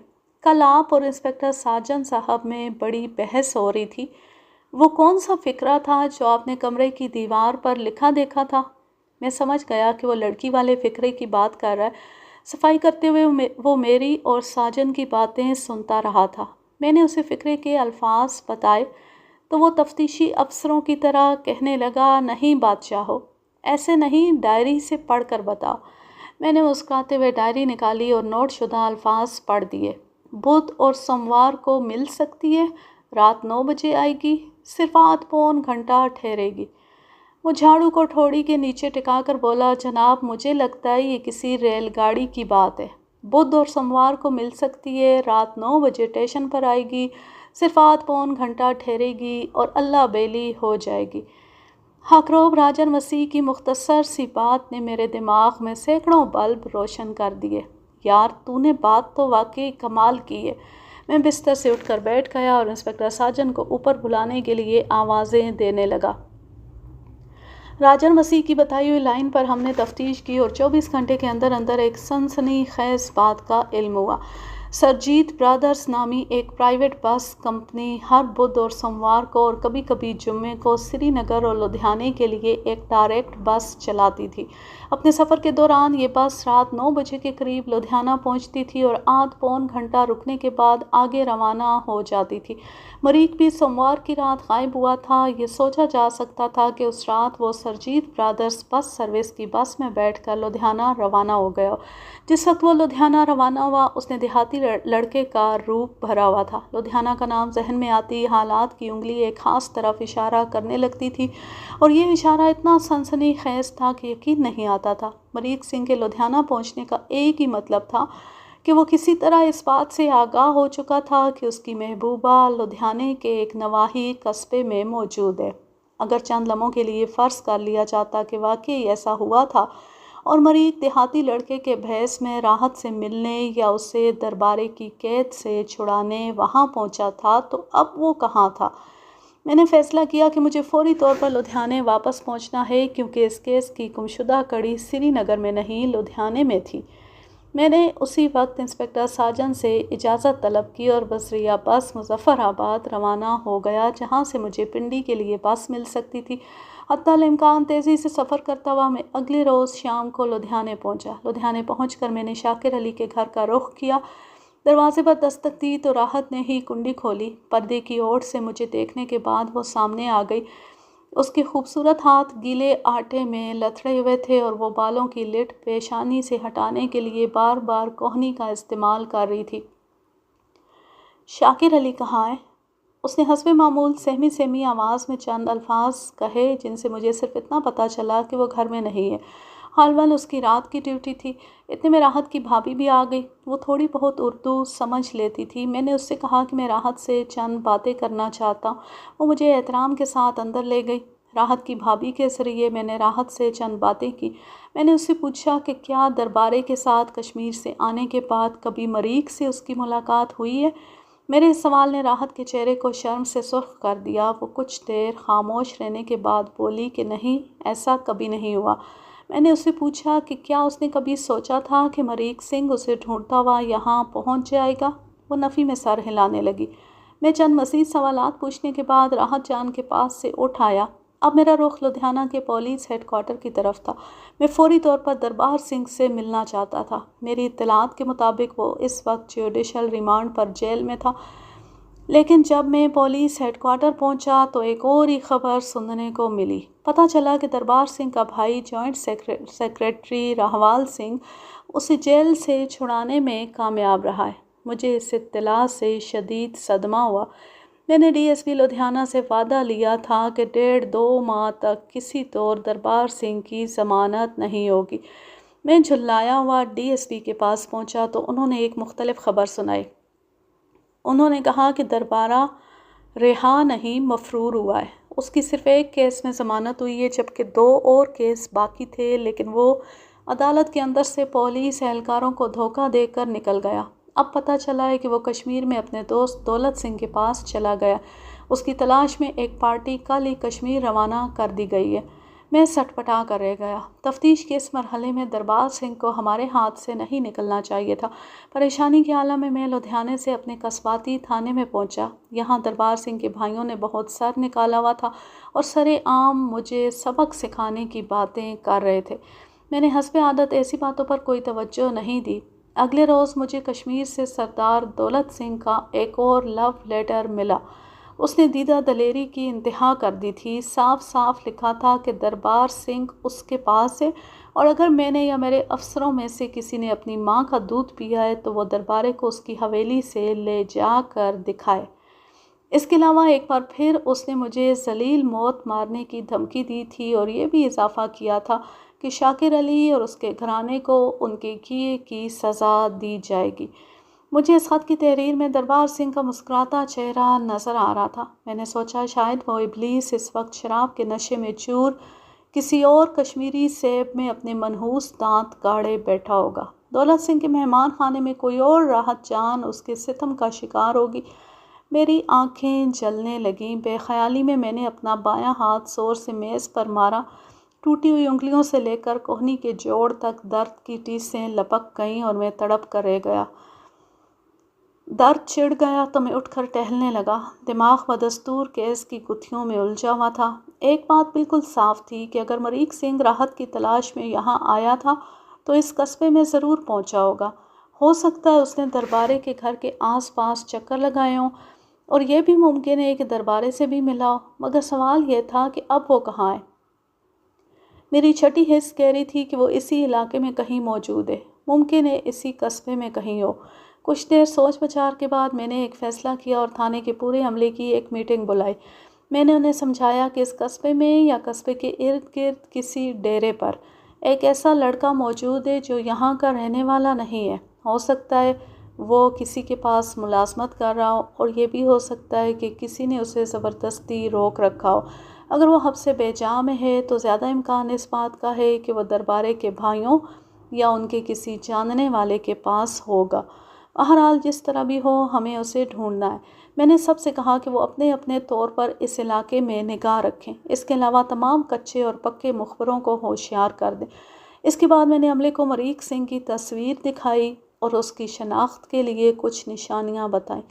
کل آپ اور انسپکٹر ساجن صاحب میں بڑی بحث ہو رہی تھی۔ وہ کون سا فقرہ تھا جو آپ نے کمرے کی دیوار پر لکھا دیکھا تھا؟ میں سمجھ گیا کہ وہ لڑکی والے فقرے کی بات کر رہا ہے۔ صفائی کرتے ہوئے وہ میری اور ساجن کی باتیں سنتا رہا تھا۔ میں نے اسے فقرے کے الفاظ بتائے تو وہ تفتیشی افسروں کی طرح کہنے لگا، نہیں بادشاہو، ایسے نہیں، ڈائری سے پڑھ کر بتاؤ۔ میں نے مسکراتے ہوئے ڈائری نکالی اور نوٹ شدہ الفاظ پڑھ دیے۔ بدھ اور سوموار کو مل سکتی ہے، رات 9 بجے آئے گی، صرف آدھ پون گھنٹہ ٹھہرے گی۔ وہ جھاڑو کو ٹھوڑی کے نیچے ٹکا کر بولا، جناب مجھے لگتا ہے یہ کسی ریل گاڑی کی بات ہے۔ بدھ اور سوموار کو مل سکتی ہے، رات 9 بجے اسٹیشن پر آئے گی، صرف آدھ پون گھنٹہ ٹھہرے گی اور اللہ بیلی ہو جائے گی۔ حقروب راجر مسیح کی مختصر سی بات نے میرے دماغ میں سینکڑوں بلب روشن کر دیے۔ یار، تو نے بات تو واقعی کمال کی ہے۔ میں بستر سے اٹھ کر بیٹھ گیا اور انسپکٹر ساجن کو اوپر بلانے کے لیے آوازیں دینے لگا۔ راجر مسیح کی بتائی ہوئی لائن پر ہم نے تفتیش کی اور 24 گھنٹے کے اندر اندر ایک سنسنی خیز بات کا علم ہوا۔ سرجیت برادرز نامی ایک پرائیویٹ بس کمپنی ہر بدھ اور سوموار کو اور کبھی کبھی جمعے کو سری نگر اور لدھیانے کے لیے ایک ڈائریکٹ بس چلاتی تھی۔ اپنے سفر کے دوران یہ بس رات 9 بجے کے قریب لدھیانہ پہنچتی تھی اور آدھ پون گھنٹہ رکنے کے بعد آگے روانہ ہو جاتی تھی۔ مریخ بھی سوموار کی رات غائب ہوا تھا۔ یہ سوچا جا سکتا تھا کہ اس رات وہ سرجیت برادرز بس سروس کی بس میں بیٹھ کر لدھیانہ روانہ ہو گیا۔ جس وقت وہ لدھیانہ روانہ ہوا، اس نے دیہاتی لڑکے کا روپ بھرا ہوا تھا۔ لدھیانہ کا نام ذہن میں آتی حالات کی انگلی ایک خاص طرف اشارہ کرنے لگتی تھی، اور یہ اشارہ اتنا سنسنی خیز تھا کہ یقین نہیں آتا تھا۔ مریخ سنگھ کے لدھیانہ پہنچنے کا ایک ہی مطلب تھا کہ وہ کسی طرح اس بات سے آگاہ ہو چکا تھا کہ اس کی محبوبہ لدھیانے کے ایک نواحی قصبے میں موجود ہے۔ اگر چند لمحوں کے لیے فرض کر لیا جاتا کہ واقعی ایسا ہوا تھا اور مریخ دیہاتی لڑکے کے بھیس میں راحت سے ملنے یا اسے دربارے کی قید سے چھڑانے وہاں پہنچا تھا، تو اب وہ کہاں تھا؟ میں نے فیصلہ کیا کہ مجھے فوری طور پر لدھیانے واپس پہنچنا ہے، کیونکہ اس کیس کی گمشدہ کڑی سری نگر میں نہیں، لدھیانے میں تھی۔ میں نے اسی وقت انسپکٹر ساجن سے اجازت طلب کی اور بذریعہ بس مظفر آباد روانہ ہو گیا، جہاں سے مجھے پنڈی کے لیے بس مل سکتی تھی۔ حتی الامکان تیزی سے سفر کرتا ہوا میں اگلے روز شام کو لدھیانے پہنچا۔ لدھیانے پہنچ کر میں نے شاکر علی کے گھر کا رخ کیا۔ دروازے پر دستک دی تو راحت نے ہی کنڈی کھولی۔ پردے کی اوٹ سے مجھے دیکھنے کے بعد وہ سامنے آ گئی۔ اس کے خوبصورت ہاتھ گیلے آٹے میں لتھڑے ہوئے تھے اور وہ بالوں کی لٹ پیشانی سے ہٹانے کے لیے بار بار کوہنی کا استعمال کر رہی تھی۔ شاکر علی کہاں ہے؟ اس نے حسب معمول سہمی سہمی آواز میں چند الفاظ کہے، جن سے مجھے صرف اتنا پتہ چلا کہ وہ گھر میں نہیں ہے۔ حالواً اس کی رات کی ڈیوٹی تھی۔ اتنے میں راحت کی بھابھی بھی آ گئی۔ وہ تھوڑی بہت اردو سمجھ لیتی تھی۔ میں نے اس سے کہا کہ میں راحت سے چند باتیں کرنا چاہتا ہوں۔ وہ مجھے احترام کے ساتھ اندر لے گئی۔ راحت کی بھابھی کے ذریعے میں نے راحت سے چند باتیں کی۔ میں نے اس سے پوچھا کہ کیا دربارے کے ساتھ کشمیر سے آنے کے بعد کبھی مریخ سے اس کی ملاقات ہوئی ہے؟ میرے اس سوال نے راحت کے چہرے کو شرم سے سرخ کر دیا۔ وہ کچھ دیر خاموش رہنے کے بعد بولی کہ نہیں، ایسا کبھی نہیں ہوا۔ میں نے اسے پوچھا کہ کیا اس نے کبھی سوچا تھا کہ مریک سنگھ اسے ڈھونڈتا ہوا یہاں پہنچ جائے گا؟ وہ نفی میں سر ہلانے لگی۔ میں چند مزید سوالات پوچھنے کے بعد راحت جان کے پاس سے اٹھ آیا۔ اب میرا رخ لدھیانہ کے پولیس ہیڈ کوارٹر کی طرف تھا۔ میں فوری طور پر دربار سنگھ سے ملنا چاہتا تھا۔ میری اطلاعات کے مطابق وہ اس وقت جوڈیشل ریمانڈ پر جیل میں تھا، لیکن جب میں پولیس ہیڈ کوارٹر پہنچا تو ایک اور ہی خبر سننے کو ملی۔ پتہ چلا کہ دربار سنگھ کا بھائی جوائنٹ سیکریٹری راہوال سنگھ اسے جیل سے چھڑانے میں کامیاب رہا ہے۔ مجھے اس اطلاع سے شدید صدمہ ہوا۔ میں نے ڈی ایس پی لدھیانہ سے وعدہ لیا تھا کہ 1.5-2 ماہ تک کسی طور دربار سنگھ کی ضمانت نہیں ہوگی۔ میں جھلایا ہوا ڈی ایس پی کے پاس پہنچا تو انہوں نے ایک مختلف خبر سنائی۔ انہوں نے کہا کہ دربارہ رہا نہیں، مفرور ہوا ہے۔ اس کی صرف ایک کیس میں ضمانت ہوئی ہے، جبکہ 2 اور کیس باقی تھے، لیکن وہ عدالت کے اندر سے پولیس اہلکاروں کو دھوکہ دے کر نکل گیا۔ اب پتہ چلا ہے کہ وہ کشمیر میں اپنے دوست دولت سنگھ کے پاس چلا گیا۔ اس کی تلاش میں ایک پارٹی کل ہی کشمیر روانہ کر دی گئی ہے۔ میں سٹ پٹا کر رہ گیا۔ تفتیش کے اس مرحلے میں دربار سنگھ کو ہمارے ہاتھ سے نہیں نکلنا چاہیے تھا۔ پریشانی کے عالم میں لدھیانے سے اپنے قصباتی تھانے میں پہنچا۔ یہاں دربار سنگھ کے بھائیوں نے بہت سر نکالا ہوا تھا اور سر عام مجھے سبق سکھانے کی باتیں کر رہے تھے۔ میں نے حسب عادت ایسی باتوں پر کوئی توجہ نہیں دی۔ اگلے روز مجھے کشمیر سے سردار دولت سنگھ کا ایک اور لو لیٹر ملا۔ اس نے دیدہ دلیری کی انتہا کر دی تھی۔ صاف صاف لکھا تھا کہ دربار سنگھ اس کے پاس ہے، اور اگر میں نے یا میرے افسروں میں سے کسی نے اپنی ماں کا دودھ پیا ہے تو وہ دربارے کو اس کی حویلی سے لے جا کر دکھائے۔ اس کے علاوہ ایک بار پھر اس نے مجھے ذلیل موت مارنے کی دھمکی دی تھی اور یہ بھی اضافہ کیا تھا کہ شاکر علی اور اس کے گھرانے کو ان کے کیے کی سزا دی جائے گی۔ مجھے اس خط کی تحریر میں دربار سنگھ کا مسکراتا چہرہ نظر آ رہا تھا۔ میں نے سوچا شاید وہ ابلیس اس وقت شراب کے نشے میں چور کسی اور کشمیری سیب میں اپنے منحوس دانت گاڑے بیٹھا ہوگا۔ دولت سنگھ کے مہمان خانے میں کوئی اور راحت جان اس کے ستم کا شکار ہوگی۔ میری آنکھیں جلنے لگیں۔ بے خیالی میں نے اپنا بایاں ہاتھ زور سے میز پر مارا۔ ٹوٹی ہوئی انگلیوں سے لے کر کوہنی کے جوڑ تک درد کی ٹیسیں لپک گئیں اور میں تڑپ کر رہ گیا۔ درد چڑھ گیا تو میں اٹھ کر ٹہلنے لگا۔ دماغ بدستور کیس کی گتھیوں میں الجھا ہوا تھا۔ ایک بات بالکل صاف تھی کہ اگر مریک سنگھ راحت کی تلاش میں یہاں آیا تھا تو اس قصبے میں ضرور پہنچا ہوگا۔ ہو سکتا ہے اس نے دربارے کے گھر کے آس پاس چکر لگائے ہوں، اور یہ بھی ممکن ہے کہ دربارے سے بھی ملا ہو، مگر سوال یہ تھا کہ اب وہ کہاں ہے؟ میری چھٹی حس کہہ رہی تھی کہ وہ اسی علاقے میں کہیں موجود ہے، ممکن ہے اسی قصبے میں کہیں ہو۔ کچھ دیر سوچ بچار کے بعد میں نے ایک فیصلہ کیا اور تھانے کے پورے عملے کی ایک میٹنگ بلائی۔ میں نے انہیں سمجھایا کہ اس قصبے میں یا قصبے کے ارد گرد کسی ڈیرے پر ایک ایسا لڑکا موجود ہے جو یہاں کا رہنے والا نہیں ہے۔ ہو سکتا ہے وہ کسی کے پاس ملازمت کر رہا ہو، اور یہ بھی ہو سکتا ہے کہ کسی نے اسے زبردستی روک رکھا ہو۔ اگر وہ حبس بے جا میں ہے تو زیادہ امکان اس بات کا ہے کہ وہ دربارے کے بھائیوں یا ان کے کسی جاننے والے کے پاس ہوگا۔ بہرحال جس طرح بھی ہو ہمیں اسے ڈھونڈنا ہے۔ میں نے سب سے کہا کہ وہ اپنے اپنے طور پر اس علاقے میں نگاہ رکھیں۔ اس کے علاوہ تمام کچے اور پکے مخبروں کو ہوشیار کر دیں۔ اس کے بعد میں نے عملے کو مریک سنگھ کی تصویر دکھائی اور اس کی شناخت کے لیے کچھ نشانیاں بتائیں۔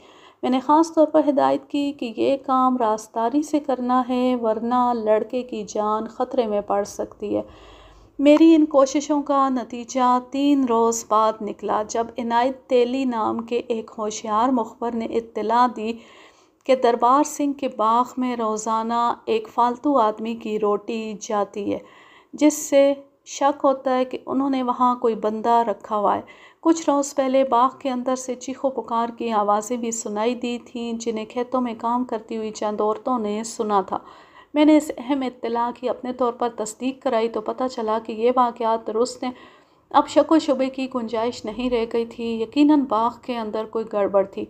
میں نے خاص طور پر ہدایت کی کہ یہ کام راستاری سے کرنا ہے، ورنہ لڑکے کی جان خطرے میں پڑ سکتی ہے۔ میری ان کوششوں کا نتیجہ 3 روز بعد نکلا، جب عنایت تیلی نام کے ایک ہوشیار مخبر نے اطلاع دی کہ دربار سنگھ کے باغ میں روزانہ ایک فالتو آدمی کی روٹی جاتی ہے، جس سے شک ہوتا ہے کہ انہوں نے وہاں کوئی بندہ رکھا ہوا ہے۔ کچھ روز پہلے باغ کے اندر سے چیخو پکار کی آوازیں بھی سنائی دی تھیں، جنہیں کھیتوں میں کام کرتی ہوئی چند عورتوں نے سنا تھا۔ میں نے اس اہم اطلاع کی اپنے طور پر تصدیق کرائی تو پتہ چلا کہ یہ واقعات درست ہیں۔ اب شک و شبے کی گنجائش نہیں رہ گئی تھی۔ یقیناً باغ کے اندر کوئی گڑبڑ تھی۔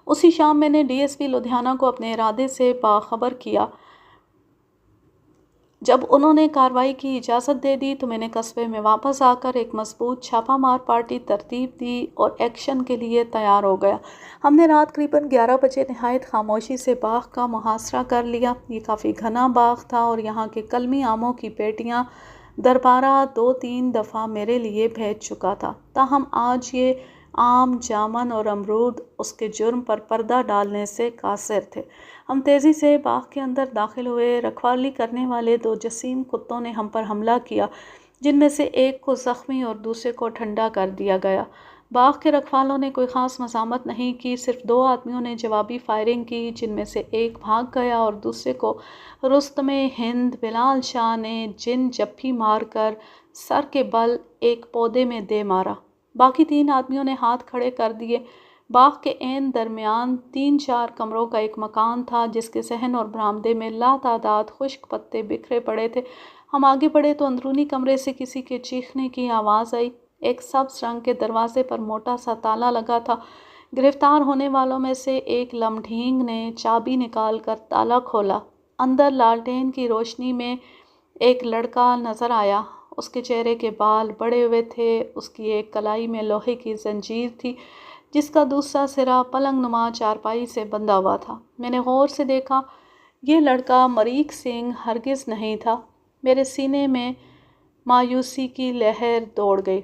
اسی شام میں نے ڈی ایس پی لدھیانہ کو اپنے ارادے سے باخبر کیا۔ جب انہوں نے کارروائی کی اجازت دے دی تو میں نے قصبے میں واپس آ کر ایک مضبوط چھاپہ مار پارٹی ترتیب دی اور ایکشن کے لیے تیار ہو گیا۔ ہم نے رات قریباً 11 بجے نہایت خاموشی سے باغ کا محاصرہ کر لیا۔ یہ کافی گھنا باغ تھا اور یہاں کے کلمی آموں کی پیٹیاں دربارہ 2-3 دفعہ میرے لیے بھیج چکا تھا، تاہم آج یہ آم، جامن اور امرود اس کے جرم پر پردہ ڈالنے سے قاصر تھے۔ ہم تیزی سے باغ کے اندر داخل ہوئے۔ رکھوالی کرنے والے 2 جسیم کتوں نے ہم پر حملہ کیا، جن میں سے ایک کو زخمی اور دوسرے کو ٹھنڈا کر دیا گیا۔ باغ کے رکھوالوں نے کوئی خاص مزاحمت نہیں کی، صرف 2 آدمیوں نے جوابی فائرنگ کی، جن میں سے ایک بھاگ گیا اور دوسرے کو رستم ہند بلال شاہ نے جن جپھی مار کر سر کے بل ایک پودے میں دے مارا۔ باقی 3 آدمیوں نے ہاتھ کھڑے کر دیے۔ باغ کے عین درمیان 3-4 کمروں کا ایک مکان تھا، جس کے صحن اور برآمدے میں لاتعداد خشک پتے بکھرے پڑے تھے۔ ہم آگے بڑھے تو اندرونی کمرے سے کسی کے چیخنے کی آواز آئی۔ ایک سبز رنگ کے دروازے پر موٹا سا تالا لگا تھا۔ گرفتار ہونے والوں میں سے ایک لمڈھینگ نے چابی نکال کر تالا کھولا۔ اندر لالٹین کی روشنی میں ایک لڑکا نظر آیا۔ اس کے چہرے کے بال بڑے ہوئے تھے، اس کی ایک کلائی میں لوہے کی زنجیر تھی، جس کا دوسرا سرا پلنگ نما چارپائی سے بندھا ہوا تھا۔ میں نے غور سے دیکھا، یہ لڑکا مریک سنگھ ہرگز نہیں تھا۔ میرے سینے میں مایوسی کی لہر دوڑ گئی۔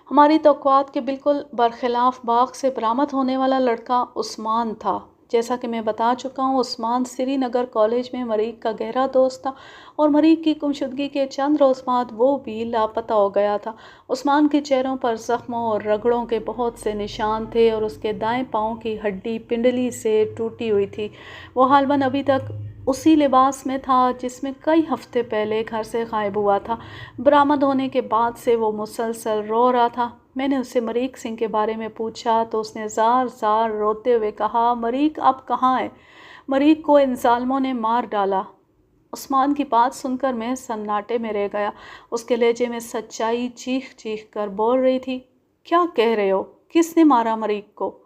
ہماری توقعات کے بالکل برخلاف باغ سے برآمد ہونے والا لڑکا عثمان تھا۔ جیسا کہ میں بتا چکا ہوں، عثمان سری نگر کالج میں مریک کا گہرا دوست تھا اور مریک کی گمشدگی کے چند روز بعد وہ بھی لاپتہ ہو گیا تھا۔ عثمان کے چہروں پر زخموں اور رگڑوں کے بہت سے نشان تھے اور اس کے دائیں پاؤں کی ہڈی پنڈلی سے ٹوٹی ہوئی تھی۔ وہ غالباً ابھی تک اسی لباس میں تھا جس میں کئی ہفتے پہلے گھر سے غائب ہوا تھا۔ برآمد ہونے کے بعد سے وہ مسلسل رو رہا تھا۔ میں نے اس سے مریک سنگھ کے بارے میں پوچھا تو اس نے زار زار روتے ہوئے کہا، مریک اب کہاں ہے؟ مریک کو ان ظالموں نے مار ڈالا۔ عثمان کی بات سن کر میں سناٹے میں رہ گیا۔ اس کے لہجے میں سچائی چیخ چیخ کر بول رہی تھی۔ کیا کہہ رہے ہو؟ کس نے مارا مریک کو؟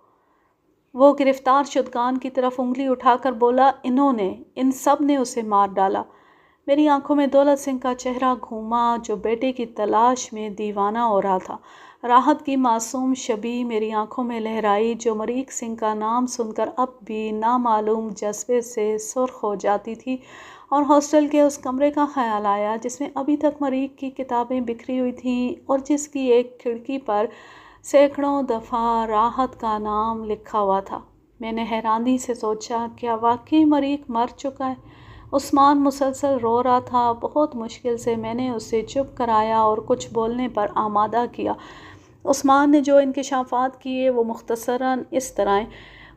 وہ گرفتار شدگان کی طرف انگلی اٹھا کر بولا، انہوں نے، ان سب نے اسے مار ڈالا۔ میری آنکھوں میں دولت سنگھ کا چہرہ گھوما، جو بیٹے کی تلاش میں دیوانہ ہو رہا تھا۔ راحت کی معصوم شبیہ میری آنکھوں میں لہرائی، جو مریک سنگھ کا نام سن کر اب بھی نامعلوم جذبے سے سرخ ہو جاتی تھی، اور ہاسٹل کے اس کمرے کا خیال آیا جس میں ابھی تک مریک کی کتابیں بکھری ہوئی تھیں اور جس کی ایک کھڑکی پر سینکڑوں دفعہ راحت کا نام لکھا ہوا تھا۔ میں نے حیرانی سے سوچا، کیا واقعی مریک مر چکا ہے؟ عثمان مسلسل رو رہا تھا۔ بہت مشکل سے میں نے اسے چپ کرایا اور کچھ بولنے پر آمادہ کیا۔ عثمان نے جو انکشافات کیے وہ مختصراً اس طرح ہیں۔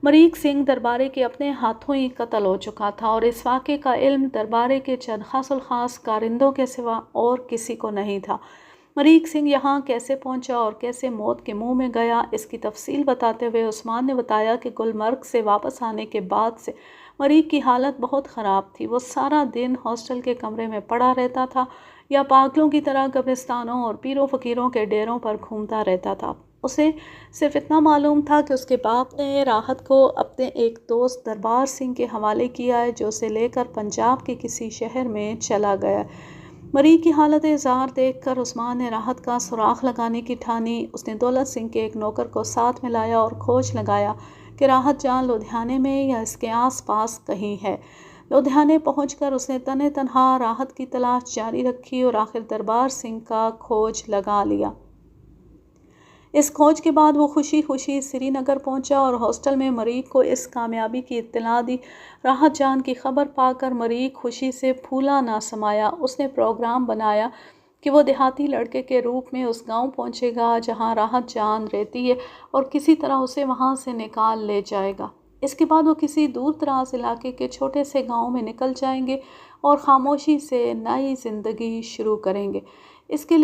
مریک سنگھ دربارے کے اپنے ہاتھوں ہی قتل ہو چکا تھا اور اس واقعے کا علم دربارے کے چند خاص الخاص کارندوں کے سوا اور کسی کو نہیں تھا۔ مریک سنگھ یہاں کیسے پہنچا اور کیسے موت کے منہ میں گیا، اس کی تفصیل بتاتے ہوئے عثمان نے بتایا کہ گلمرگ سے واپس آنے کے بعد سے مریک کی حالت بہت خراب تھی۔ وہ سارا دن ہاسٹل کے کمرے میں پڑا رہتا تھا یا پاگلوں کی طرح قبرستانوں اور پیروں فقیروں کے ڈیروں پر گھومتا رہتا تھا۔ اسے صرف اتنا معلوم تھا کہ اس کے باپ نے راحت کو اپنے ایک دوست دربار سنگھ کے حوالے کیا ہے، جو اسے لے کر پنجاب کے کسی شہر میں چلا گیا۔ مریک کی حالت زار دیکھ کر عثمان نے راحت کا سراغ لگانے کی ٹھانی۔ اس نے دولت سنگھ کے ایک نوکر کو ساتھ میں لایا اور کھوج لگایا کہ راحت جان لدھیانے میں یا اس کے آس پاس کہیں ہے۔ لدھیانے پہنچ کر اس نے تنہا تنہا راحت کی تلاش جاری رکھی اور آخر دربار سنگھ کا کھوج لگا لیا۔ اس کھوج کے بعد وہ خوشی خوشی سری نگر پہنچا اور ہاسٹل میں مریک کو اس کامیابی کی اطلاع دی۔ راحت جان کی خبر پا کر مریک خوشی سے پھولا نہ سمایا۔ اس نے پروگرام بنایا کہ وہ دیہاتی لڑکے کے روپ میں اس گاؤں پہنچے گا جہاں راحت جان رہتی ہے اور کسی طرح اسے وہاں سے نکال لے جائے گا۔ اس کے بعد وہ کسی دور دراز علاقے کے چھوٹے سے گاؤں میں نکل جائیں گے اور خاموشی سے نئی زندگی شروع کریں گے۔ اس کے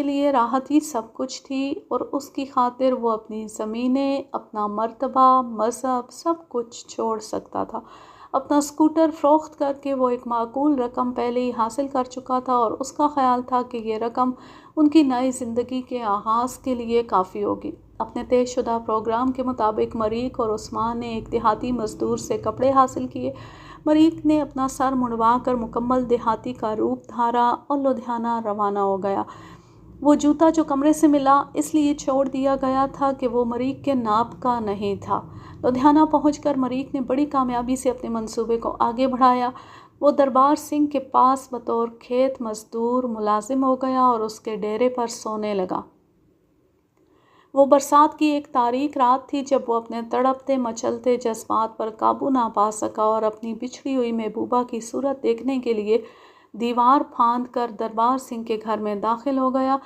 لیے راحت ہی سب کچھ تھی اور اس کی خاطر وہ اپنی زمینیں، اپنا مرتبہ، مذہب، سب کچھ چھوڑ سکتا تھا۔ اپنا اسکوٹر فروخت کر کے وہ ایک معقول رقم پہلے ہی حاصل کر چکا تھا اور اس کا خیال تھا کہ یہ رقم ان کی نئی زندگی کے آغاز کے لیے کافی ہوگی۔ اپنے طے شدہ پروگرام کے مطابق مریک اور عثمان نے ایک دیہاتی مزدور سے کپڑے حاصل کیے۔ مریک نے اپنا سر منڈوا کر مکمل دیہاتی کا روپ دھارا اور لدھیانہ روانہ ہو گیا۔ وہ جوتا جو کمرے سے ملا اس لیے چھوڑ دیا گیا تھا کہ وہ مریک کے ناپ کا نہیں تھا۔ لدھیانہ پہنچ کر مریک نے بڑی کامیابی سے اپنے منصوبے کو آگے بڑھایا۔ وہ دربار سنگھ کے پاس بطور کھیت مزدور ملازم ہو گیا اور اس کے ڈیرے پر سونے لگا۔ وہ برسات کی ایک تاریک رات تھی جب وہ اپنے تڑپتے مچلتے جذبات پر قابو نہ پا سکا اور اپنی بچھڑی ہوئی محبوبہ کی صورت دیکھنے کے لیے دیوار پھاند کر دربار سنگھ کے گھر میں داخل ہو گیا۔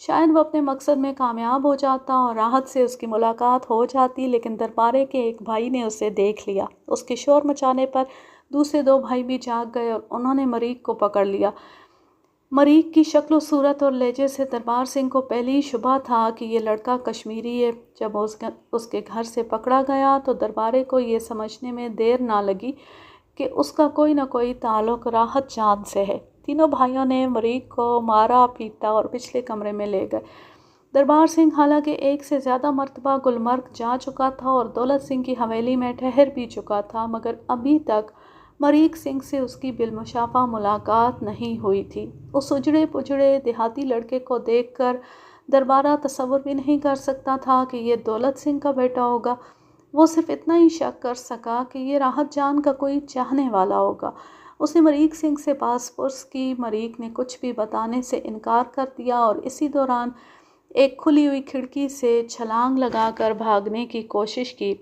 شاید وہ اپنے مقصد میں کامیاب ہو جاتا اور راحت سے اس کی ملاقات ہو جاتی، لیکن دربارے کے ایک بھائی نے اسے دیکھ لیا۔ اس کے شور مچانے پر دوسرے دو بھائی بھی جاگ گئے اور انہوں نے مریخ کو پکڑ لیا۔ مریخ کی شکل و صورت اور لہجے سے دربار سنگھ کو پہلے ہی شبہ تھا کہ یہ لڑکا کشمیری ہے۔ جب اس کے گھر سے پکڑا گیا تو دربارے کو یہ سمجھنے میں دیر نہ لگی کہ اس کا کوئی نہ کوئی تعلق راحت جان سے ہے۔ تینوں بھائیوں نے مریخ کو مارا پیٹا اور پچھلے کمرے میں لے گئے۔ دربار سنگھ حالانکہ ایک سے زیادہ مرتبہ گلمرگ جا چکا تھا اور دولت سنگھ کی حویلی میں ٹھہر بھی چکا تھا، مگر ابھی تک مریخ سنگھ سے اس کی بالمشافہ ملاقات نہیں ہوئی تھی۔ اس اجڑے پجڑے دیہاتی لڑکے کو دیکھ کر دربارہ تصور بھی نہیں کر سکتا تھا کہ یہ دولت سنگھ کا بیٹا ہوگا۔ وہ صرف اتنا ہی شک کر سکا کہ یہ راحت جان کا کوئی چاہنے والا ہوگا۔ اس نے مریخ سنگھ سے باز پرس کی۔ مریخ نے کچھ بھی بتانے سے انکار کر دیا اور اسی دوران ایک کھلی ہوئی کھڑکی سے چھلانگ لگا کر بھاگنے کی کوشش کی۔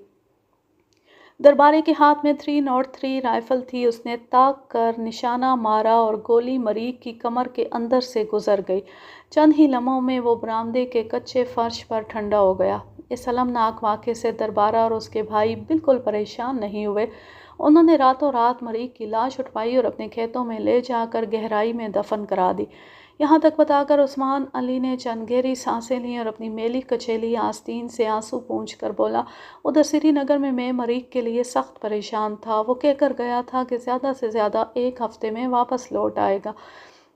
دربارے کے ہاتھ میں 303 رائفل تھی۔ اس نے تاک کر نشانہ مارا اور گولی مریخ کی کمر کے اندر سے گزر گئی۔ چند ہی لمحوں میں وہ برآمدے کے کچے فرش پر ٹھنڈا ہو گیا۔ اس المناک واقعے سے دربارہ اور اس کے بھائی بالکل پریشان نہیں ہوئے۔ انہوں نے راتوں رات مریخ کی لاش اٹھوائی اور اپنے کھیتوں میں لے جا کر گہرائی میں دفن کرا دی۔ یہاں تک بتا کر عثمان علی نے چند گہری سانسیں لیں اور اپنی میلی کچیلی آستین سے آنسو پونچھ کر بولا، ادھر سری نگر میں مریخ کے لیے سخت پریشان تھا۔ وہ کہہ کر گیا تھا کہ زیادہ سے زیادہ 1 ہفتے میں واپس لوٹ آئے گا۔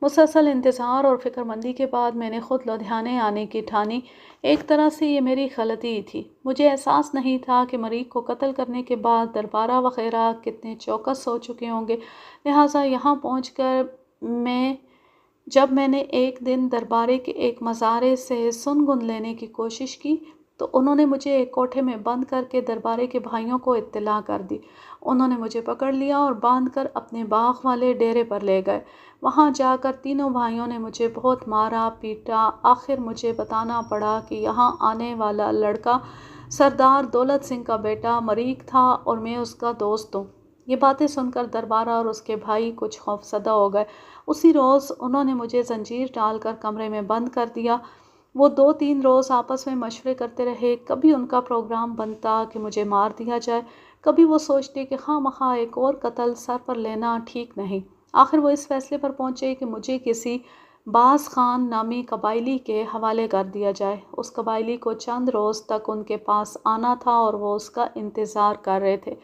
مسلسل انتظار اور فکر مندی کے بعد میں نے خود لدھیانے آنے کی ٹھانی۔ ایک طرح سے یہ میری غلطی تھی۔ مجھے احساس نہیں تھا کہ مریخ کو قتل کرنے کے بعد دربارہ وغیرہ کتنے چوکس ہو چکے ہوں گے، لہٰذا یہاں پہنچ کر جب میں نے ایک دن دربارے کے ایک مزارے سے سنگن لینے کی کوشش کی تو انہوں نے مجھے ایک کوٹھے میں بند کر کے دربارے کے بھائیوں کو اطلاع کر دی۔ انہوں نے مجھے پکڑ لیا اور باندھ کر اپنے باغ والے ڈیرے پر لے گئے۔ وہاں جا کر تینوں بھائیوں نے مجھے بہت مارا پیٹا۔ آخر مجھے بتانا پڑا کہ یہاں آنے والا لڑکا سردار دولت سنگھ کا بیٹا مریخ تھا اور میں اس کا دوست ہوں۔ یہ باتیں سن کر دربارہ اور اس کے بھائی کچھ خوفزدہ ہو گئے۔ اسی روز انہوں نے مجھے زنجیر ڈال کر کمرے میں بند کر دیا۔ وہ 2-3 روز آپس میں مشورے کرتے رہے۔ کبھی ان کا پروگرام بنتا کہ مجھے مار دیا جائے، کبھی وہ سوچتے کہ خواہ مخواہ ایک اور قتل سر پر لینا ٹھیک نہیں۔ آخر وہ اس فیصلے پر پہنچے کہ مجھے کسی باز خان نامی قبائلی کے حوالے کر دیا جائے۔ اس قبائلی کو چند روز تک ان کے پاس آنا تھا اور وہ اس کا انتظار کر رہے تھے۔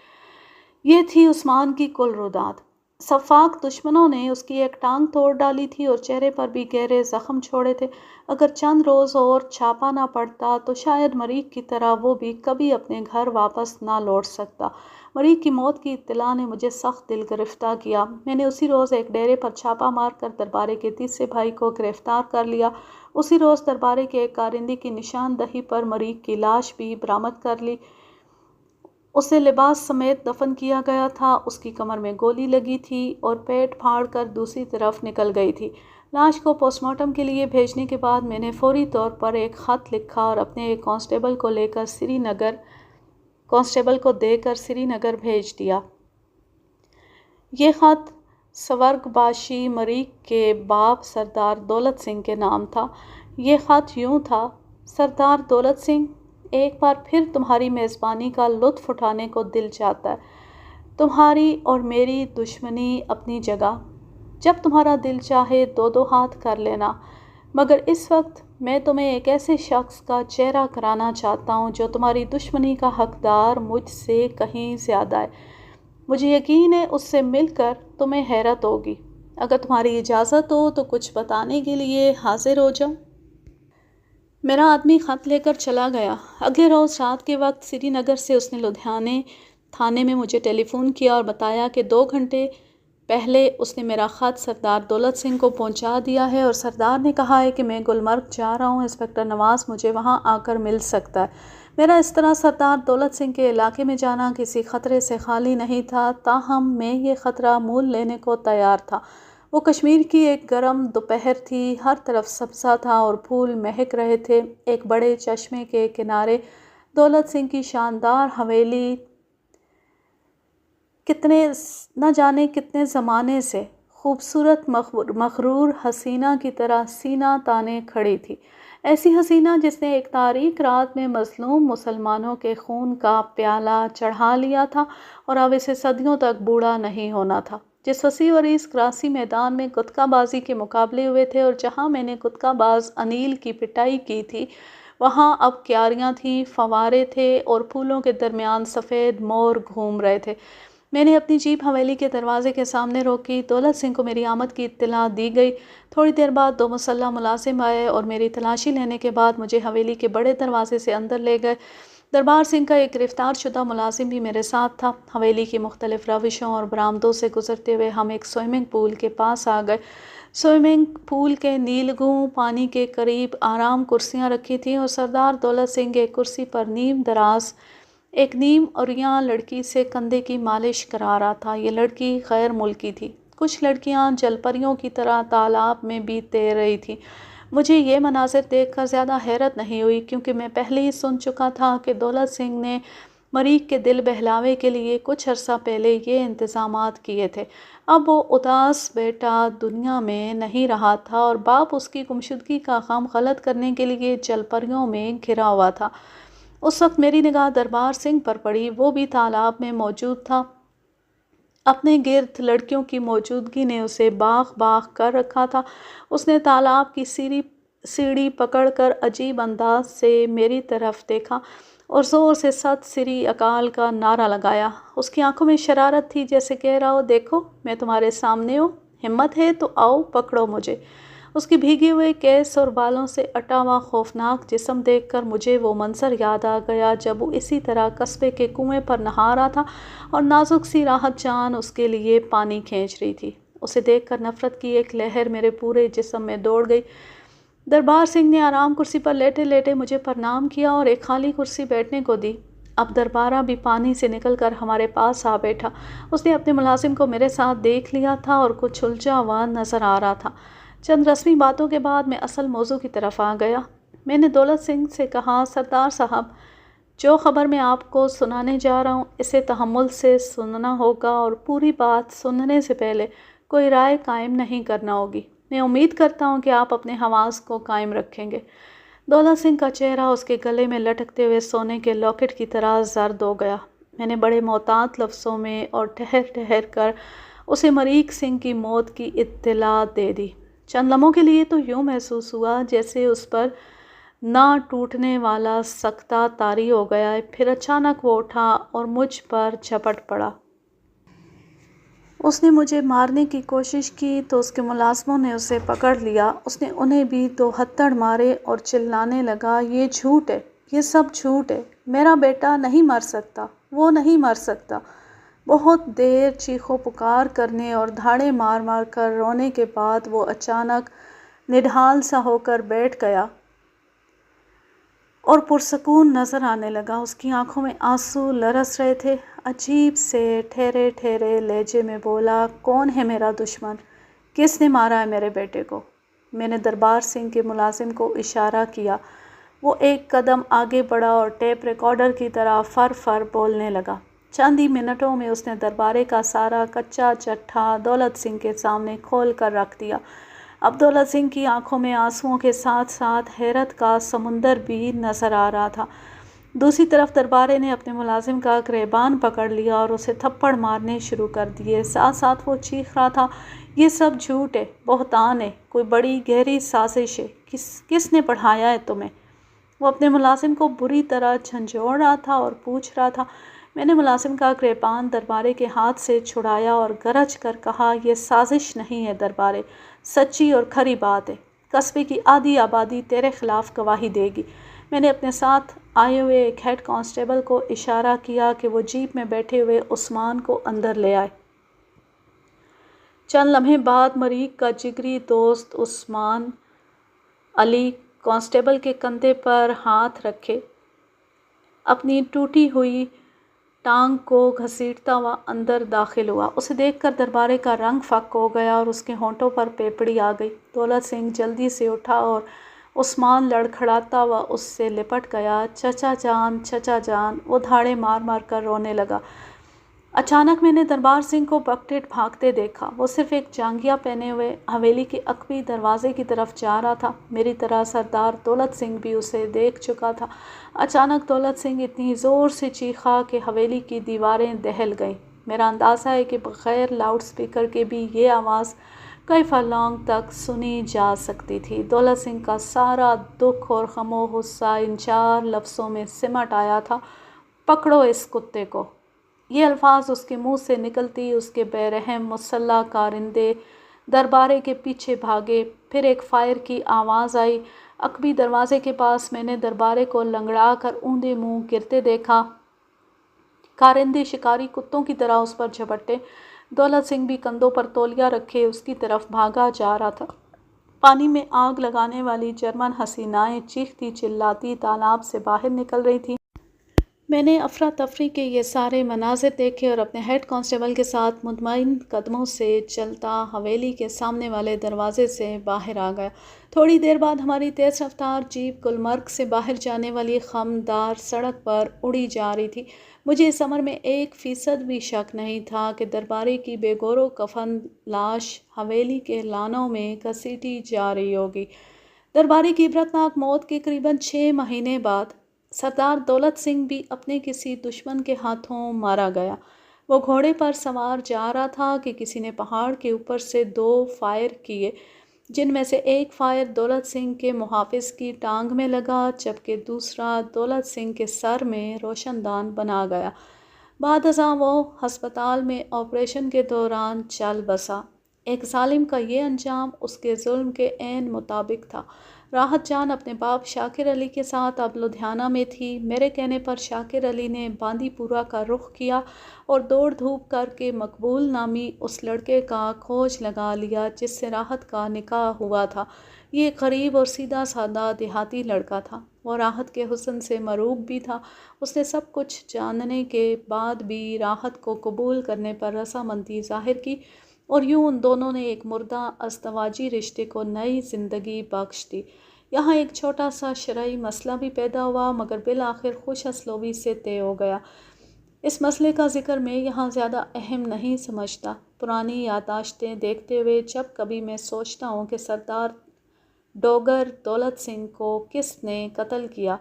یہ تھی عثمان کی کل روداد۔ سفاک دشمنوں نے اس کی ایک ٹانگ توڑ ڈالی تھی اور چہرے پر بھی گہرے زخم چھوڑے تھے۔ اگر چند روز اور چھاپا نہ پڑتا تو شاید مریخ کی طرح وہ بھی کبھی اپنے گھر واپس نہ لوٹ سکتا۔ مریخ کی موت کی اطلاع نے مجھے سخت دل گرفتہ کیا۔ میں نے اسی روز ایک ڈیرے پر چھاپا مار کر دربارے کے تیسرے بھائی کو گرفتار کر لیا۔ اسی روز دربارے کے ایک کارندے کی نشاندہی پر مریخ کی لاش بھی برآمد کر لی۔ اسے لباس سمیت دفن کیا گیا تھا۔ اس کی کمر میں گولی لگی تھی اور پیٹ پھاڑ کر دوسری طرف نکل گئی تھی۔ لاش کو پوسٹ مارٹم کے لیے بھیجنے کے بعد میں نے فوری طور پر ایک خط لکھا اور اپنے ایک کانسٹیبل کو دے کر سری نگر بھیج دیا۔ یہ خط سورگ باشی مریخ کے باپ سردار دولت سنگھ کے نام تھا۔ یہ خط یوں تھا: سردار دولت سنگھ، ایک بار پھر تمہاری میزبانی کا لطف اٹھانے کو دل چاہتا ہے۔ تمہاری اور میری دشمنی اپنی جگہ، جب تمہارا دل چاہے 2 ہاتھ کر لینا، مگر اس وقت میں تمہیں ایک ایسے شخص کا چہرہ کرانا چاہتا ہوں جو تمہاری دشمنی کا حقدار مجھ سے کہیں زیادہ ہے۔ مجھے یقین ہے اس سے مل کر تمہیں حیرت ہوگی۔ اگر تمہاری اجازت ہو تو کچھ بتانے کے لیے حاضر ہو جاؤں۔ میرا آدمی خط لے کر چلا گیا۔ اگلے روز رات کے وقت سری نگر سے اس نے لدھیانے تھانے میں مجھے ٹیلی فون کیا اور بتایا کہ 2 گھنٹے پہلے اس نے میرا خط سردار دولت سنگھ کو پہنچا دیا ہے اور سردار نے کہا ہے کہ میں گلمرگ جا رہا ہوں، انسپکٹر نواز مجھے وہاں آ کر مل سکتا ہے۔ میرا اس طرح سردار دولت سنگھ کے علاقے میں جانا کسی خطرے سے خالی نہیں تھا، تاہم میں یہ خطرہ مول لینے کو تیار تھا۔ وہ کشمیر کی ایک گرم دوپہر تھی، ہر طرف سبزہ تھا اور پھول مہک رہے تھے۔ ایک بڑے چشمے کے کنارے دولت سنگھ کی شاندار حویلی نہ جانے کتنے زمانے سے خوبصورت مغرور حسینہ کی طرح سینہ تانے کھڑی تھی، ایسی حسینہ جس نے ایک تاریک رات میں مظلوم مسلمانوں کے خون کا پیالہ چڑھا لیا تھا اور اب اسے صدیوں تک بوڑھا نہیں ہونا تھا۔ جس وسیع و عریض کراسی میدان میں گتکا بازی کے مقابلے ہوئے تھے اور جہاں میں نے گتکا باز انیل کی پٹائی کی تھی، وہاں اب کیاریاں تھیں، فوارے تھے اور پھولوں کے درمیان سفید مور گھوم رہے تھے۔ میں نے اپنی جیپ حویلی کے دروازے کے سامنے روکی۔ دولت سنگھ کو میری آمد کی اطلاع دی گئی۔ تھوڑی دیر بعد 2 مسلح ملازم آئے اور میری تلاشی لینے کے بعد مجھے حویلی کے بڑے دروازے سے اندر لے گئے۔ دربار سنگھ کا ایک گرفتار شدہ ملازم بھی میرے ساتھ تھا۔ حویلی کی مختلف روشوں اور برآمدوں سے گزرتے ہوئے ہم ایک سوئمنگ پول کے پاس آ گئے۔ سوئمنگ پول کے نیلگوں پانی کے قریب آرام کرسیاں رکھی تھیں اور سردار دولت سنگھ ایک کرسی پر نیم دراز ایک نیم عریاں لڑکی سے کندھے کی مالش کرا رہا تھا۔ یہ لڑکی غیر ملکی تھی۔ کچھ لڑکیاں جل پریوں کی طرح تالاب میں بھی تیر رہی تھیں۔ مجھے یہ مناظر دیکھ کر زیادہ حیرت نہیں ہوئی، کیونکہ میں پہلے ہی سن چکا تھا کہ دولت سنگھ نے مریخ کے دل بہلاوے کے لیے کچھ عرصہ پہلے یہ انتظامات کیے تھے۔ اب وہ اداس بیٹا دنیا میں نہیں رہا تھا اور باپ اس کی گمشدگی کا غم غلط کرنے کے لیے جل پریوں میں گھرا ہوا تھا۔ اس وقت میری نگاہ دربار سنگھ پر پڑی، وہ بھی تالاب میں موجود تھا۔ اپنے گرد لڑکیوں کی موجودگی نے اسے باغ کر رکھا تھا۔ اس نے تالاب کی سیڑھی پکڑ کر عجیب انداز سے میری طرف دیکھا اور زور سے ست سری اکال کا نعرہ لگایا۔ اس کی آنکھوں میں شرارت تھی، جیسے کہہ رہا ہو، دیکھو میں تمہارے سامنے ہوں، ہمت ہے تو آؤ پکڑو مجھے۔ اس کی بھیگے ہوئے کیس اور بالوں سے اٹا ہوا خوفناک جسم دیکھ کر مجھے وہ منظر یاد آ گیا جب وہ اسی طرح قصبے کے کنویں پر نہا رہا تھا اور نازک سی راحت جان اس کے لیے پانی کھینچ رہی تھی۔ اسے دیکھ کر نفرت کی ایک لہر میرے پورے جسم میں دوڑ گئی۔ دربار سنگھ نے آرام کرسی پر لیٹے لیٹے مجھے پرنام کیا اور ایک خالی کرسی بیٹھنے کو دی۔ اب دربارہ بھی پانی سے نکل کر ہمارے پاس آ بیٹھا۔ اس نے اپنے ملازم کو میرے ساتھ دیکھ لیا تھا اور کچھ الجھا ہوا نظر آ رہا تھا۔ چند رسمی باتوں کے بعد میں اصل موضوع کی طرف آ گیا۔ میں نے دولت سنگھ سے کہا، سردار صاحب، جو خبر میں آپ کو سنانے جا رہا ہوں اسے تحمل سے سننا ہوگا اور پوری بات سننے سے پہلے کوئی رائے قائم نہیں کرنا ہوگی۔ میں امید کرتا ہوں کہ آپ اپنے حواس کو قائم رکھیں گے۔ دولت سنگھ کا چہرہ اس کے گلے میں لٹکتے ہوئے سونے کے لاکٹ کی طرح زرد ہو گیا۔ میں نے بڑے محتاط لفظوں میں اور ٹھہر کر اسے مریخ سنگھ کی موت کی اطلاع دے دی۔ چند لمحوں کے لیے تو یوں محسوس ہوا جیسے اس پر نہ ٹوٹنے والا سکتہ طاری ہو گیا ہے، پھر اچانک وہ اٹھا اور مجھ پر جھپٹ پڑا۔ اس نے مجھے مارنے کی کوشش کی تو اس کے ملازموں نے اسے پکڑ لیا۔ اس نے انہیں بھی 2 ہتھڑ مارے اور چلانے لگا، یہ جھوٹ ہے، یہ سب جھوٹ ہے، میرا بیٹا نہیں مر سکتا، وہ نہیں مر سکتا۔ بہت دیر چیخو پکار کرنے اور دھاڑے مار مار کر رونے کے بعد وہ اچانک نڈھال سا ہو کر بیٹھ گیا اور پرسکون نظر آنے لگا۔ اس کی آنکھوں میں آنسو لرز رہے تھے۔ عجیب سے ٹھہرے لہجے میں بولا، کون ہے میرا دشمن؟ کس نے مارا ہے میرے بیٹے کو؟ میں نے دربار سنگھ کے ملازم کو اشارہ کیا۔ وہ ایک قدم آگے بڑھا اور ٹیپ ریکارڈر کی طرح فر بولنے لگا۔ چند ہی منٹوں میں اس نے دربارے کا سارا کچا چٹھا دولت سنگھ کے سامنے کھول کر رکھ دیا۔ اب دولت سنگھ کی آنکھوں میں آنسوؤں کے ساتھ ساتھ حیرت کا سمندر بھی نظر آ رہا تھا۔ دوسری طرف دربارے نے اپنے ملازم کا گریبان پکڑ لیا اور اسے تھپڑ مارنے شروع کر دیے۔ ساتھ ساتھ وہ چیخ رہا تھا، یہ سب جھوٹ ہے، بہتان ہے، کوئی بڑی گہری سازش ہے، کس نے پڑھایا ہے تمہیں؟ وہ اپنے ملازم کو بری طرح جھنجھوڑ رہا تھا اور پوچھ رہا تھا۔ میں نے ملازم کا گریبان دربارے کے ہاتھ سے چھڑایا اور گرج کر کہا، یہ سازش نہیں ہے دربارے، سچی اور کھری بات ہے۔ قصبے کی آدھی آبادی تیرے خلاف گواہی دے گی۔ میں نے اپنے ساتھ آئے ہوئے ایک ہیڈ کانسٹیبل کو اشارہ کیا کہ وہ جیپ میں بیٹھے ہوئے عثمان کو اندر لے آئے۔ چند لمحے بعد مریخ کا جگری دوست عثمان علی کانسٹیبل کے کندھے پر ہاتھ رکھے اپنی ٹوٹی ہوئی ٹانگ کو گھسیٹتا ہوا اندر داخل ہوا۔ اسے دیکھ کر دربارے کا رنگ فک ہو گیا اور اس کے ہونٹوں پر پیپڑی آ گئی۔ دولت سنگھ جلدی سے اٹھا اور عثمان لڑکھڑاتا ہوا اس سے لپٹ گیا۔ چچا جان، چچا جان، وہ دھاڑے مار مار کر رونے لگا۔ اچانک میں نے دربار سنگھ کو بکٹیٹ بھاگتے دیکھا۔ وہ صرف ایک جانگھیا پہنے ہوئے حویلی کے عقبی دروازے کی طرف جا رہا تھا۔ میری طرح سردار دولت سنگھ بھی اسے دیکھ چکا تھا۔ اچانک دولت سنگھ اتنی زور سے چیخا کہ حویلی کی دیواریں دہل گئیں۔ میرا اندازہ ہے کہ بغیر لاؤڈ سپیکر کے بھی یہ آواز کئی فرلانگ تک سنی جا سکتی تھی۔ دولت سنگھ کا سارا دکھ اور غم و غصہ ان 4 لفظوں میں سمٹ آیا تھا: پکڑو اس کتے کو۔ یہ الفاظ اس کے منہ سے نکلتی اس کے بے رحم مسلح کارندے دربارے کے پیچھے بھاگے۔ پھر ایک فائر کی آواز آئی۔ عقبی دروازے کے پاس میں نے دربارے کو لنگڑا کر اوندے منہ گرتے دیکھا۔ کارندے شکاری کتوں کی طرح اس پر جھپٹے۔ دولت سنگھ بھی کندھوں پر تولیہ رکھے اس کی طرف بھاگا جا رہا تھا۔ پانی میں آگ لگانے والی جرمن حسینائیں چیختی چلاتی تالاب سے باہر نکل رہی تھیں۔ میں نے افراتفری کے یہ سارے مناظر دیکھے اور اپنے ہیڈ کانسٹیبل کے ساتھ مطمئن قدموں سے چلتا حویلی کے سامنے والے دروازے سے باہر آ گیا۔ تھوڑی دیر بعد ہماری تیز رفتار جیپ گلمرگ سے باہر جانے والی خمدار سڑک پر اڑی جا رہی تھی۔ مجھے اس امر میں 1% بھی شک نہیں تھا کہ دربارے کی بے گور و کفن لاش حویلی کے لانوں میں گھسیٹی جا رہی ہوگی۔ دربارے کی عبرتناک موت کے قریباً 6 مہینے بعد سردار دولت سنگھ بھی اپنے کسی دشمن کے ہاتھوں مارا گیا۔ وہ گھوڑے پر سوار جا رہا تھا کہ کسی نے پہاڑ کے اوپر سے 2 فائر کیے، جن میں سے ایک فائر دولت سنگھ کے محافظ کی ٹانگ میں لگا جبکہ دوسرا دولت سنگھ کے سر میں روشن دان بنا گیا۔ بعد ازاں وہ ہسپتال میں آپریشن کے دوران چل بسا۔ ایک ظالم کا یہ انجام اس کے ظلم کے عین مطابق تھا۔ راحت جان اپنے باپ شاکر علی کے ساتھ اب لدھیانہ میں تھی۔ میرے کہنے پر شاکر علی نے باندی پورہ کا رخ کیا اور دوڑ دھوپ کر کے مقبول نامی اس لڑکے کا کھوج لگا لیا جس سے راحت کا نکاح ہوا تھا۔ یہ ایک غریب اور سیدھا سادہ دیہاتی لڑکا تھا۔ وہ راحت کے حسن سے مروب بھی تھا۔ اس نے سب کچھ جاننے کے بعد بھی راحت کو قبول کرنے پر رضامندی ظاہر کی اور یوں ان دونوں نے ایک مردہ ازدواجی رشتے کو نئی زندگی بخش دی۔ یہاں ایک چھوٹا سا شرعی مسئلہ بھی پیدا ہوا مگر بالآخر خوش اسلوبی سے طے ہو گیا۔ اس مسئلے کا ذکر میں یہاں زیادہ اہم نہیں سمجھتا۔ پرانی یادداشتیں دیکھتے ہوئے جب کبھی میں سوچتا ہوں کہ سردار ڈوگر دولت سنگھ کو کس نے قتل کیا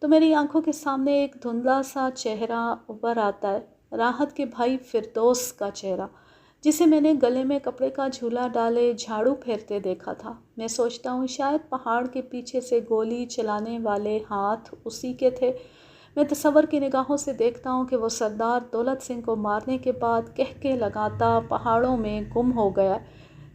تو میری آنکھوں کے سامنے ایک دھندلا سا چہرہ ابھر آتا ہے، راحت کے بھائی فردوس کا چہرہ، جسے میں نے گلے میں کپڑے کا جھولا ڈالے جھاڑو پھیرتے دیکھا تھا۔ میں سوچتا ہوں شاید پہاڑ کے پیچھے سے گولی چلانے والے ہاتھ اسی کے تھے۔ میں تصور کی نگاہوں سے دیکھتا ہوں کہ وہ سردار دولت سنگھ کو مارنے کے بعد کہکے لگاتا پہاڑوں میں گم ہو گیا۔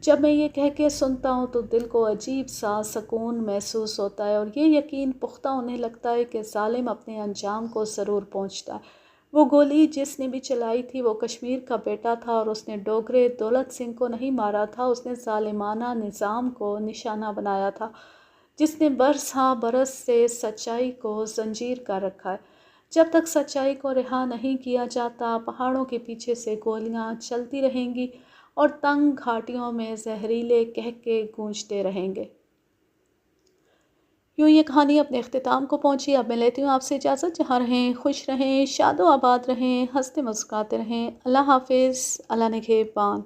جب میں یہ کہکے سنتا ہوں تو دل کو عجیب سا سکون محسوس ہوتا ہے اور یہ یقین پختہ ہونے لگتا ہے کہ ظالم اپنے انجام کو ضرور پہنچتا ہے۔ وہ گولی جس نے بھی چلائی تھی وہ کشمیر کا بیٹا تھا اور اس نے ڈوگرے دولت سنگھ کو نہیں مارا تھا، اس نے ظالمانہ نظام کو نشانہ بنایا تھا جس نے برس ہا برس سے سچائی کو زنجیر کر رکھا ہے۔ جب تک سچائی کو رہا نہیں کیا جاتا پہاڑوں کے پیچھے سے گولیاں چلتی رہیں گی اور تنگ گھاٹیوں میں زہریلے کہکے گونجتے رہیں گے۔ یوں یہ کہانی اپنے اختتام کو پہنچی۔ اب میں لیتی ہوں آپ سے اجازت۔ جہاں رہیں خوش رہیں، شاد و آباد رہیں، ہنستے مسکراتے رہیں۔ اللہ حافظ، اللہ نگہبان۔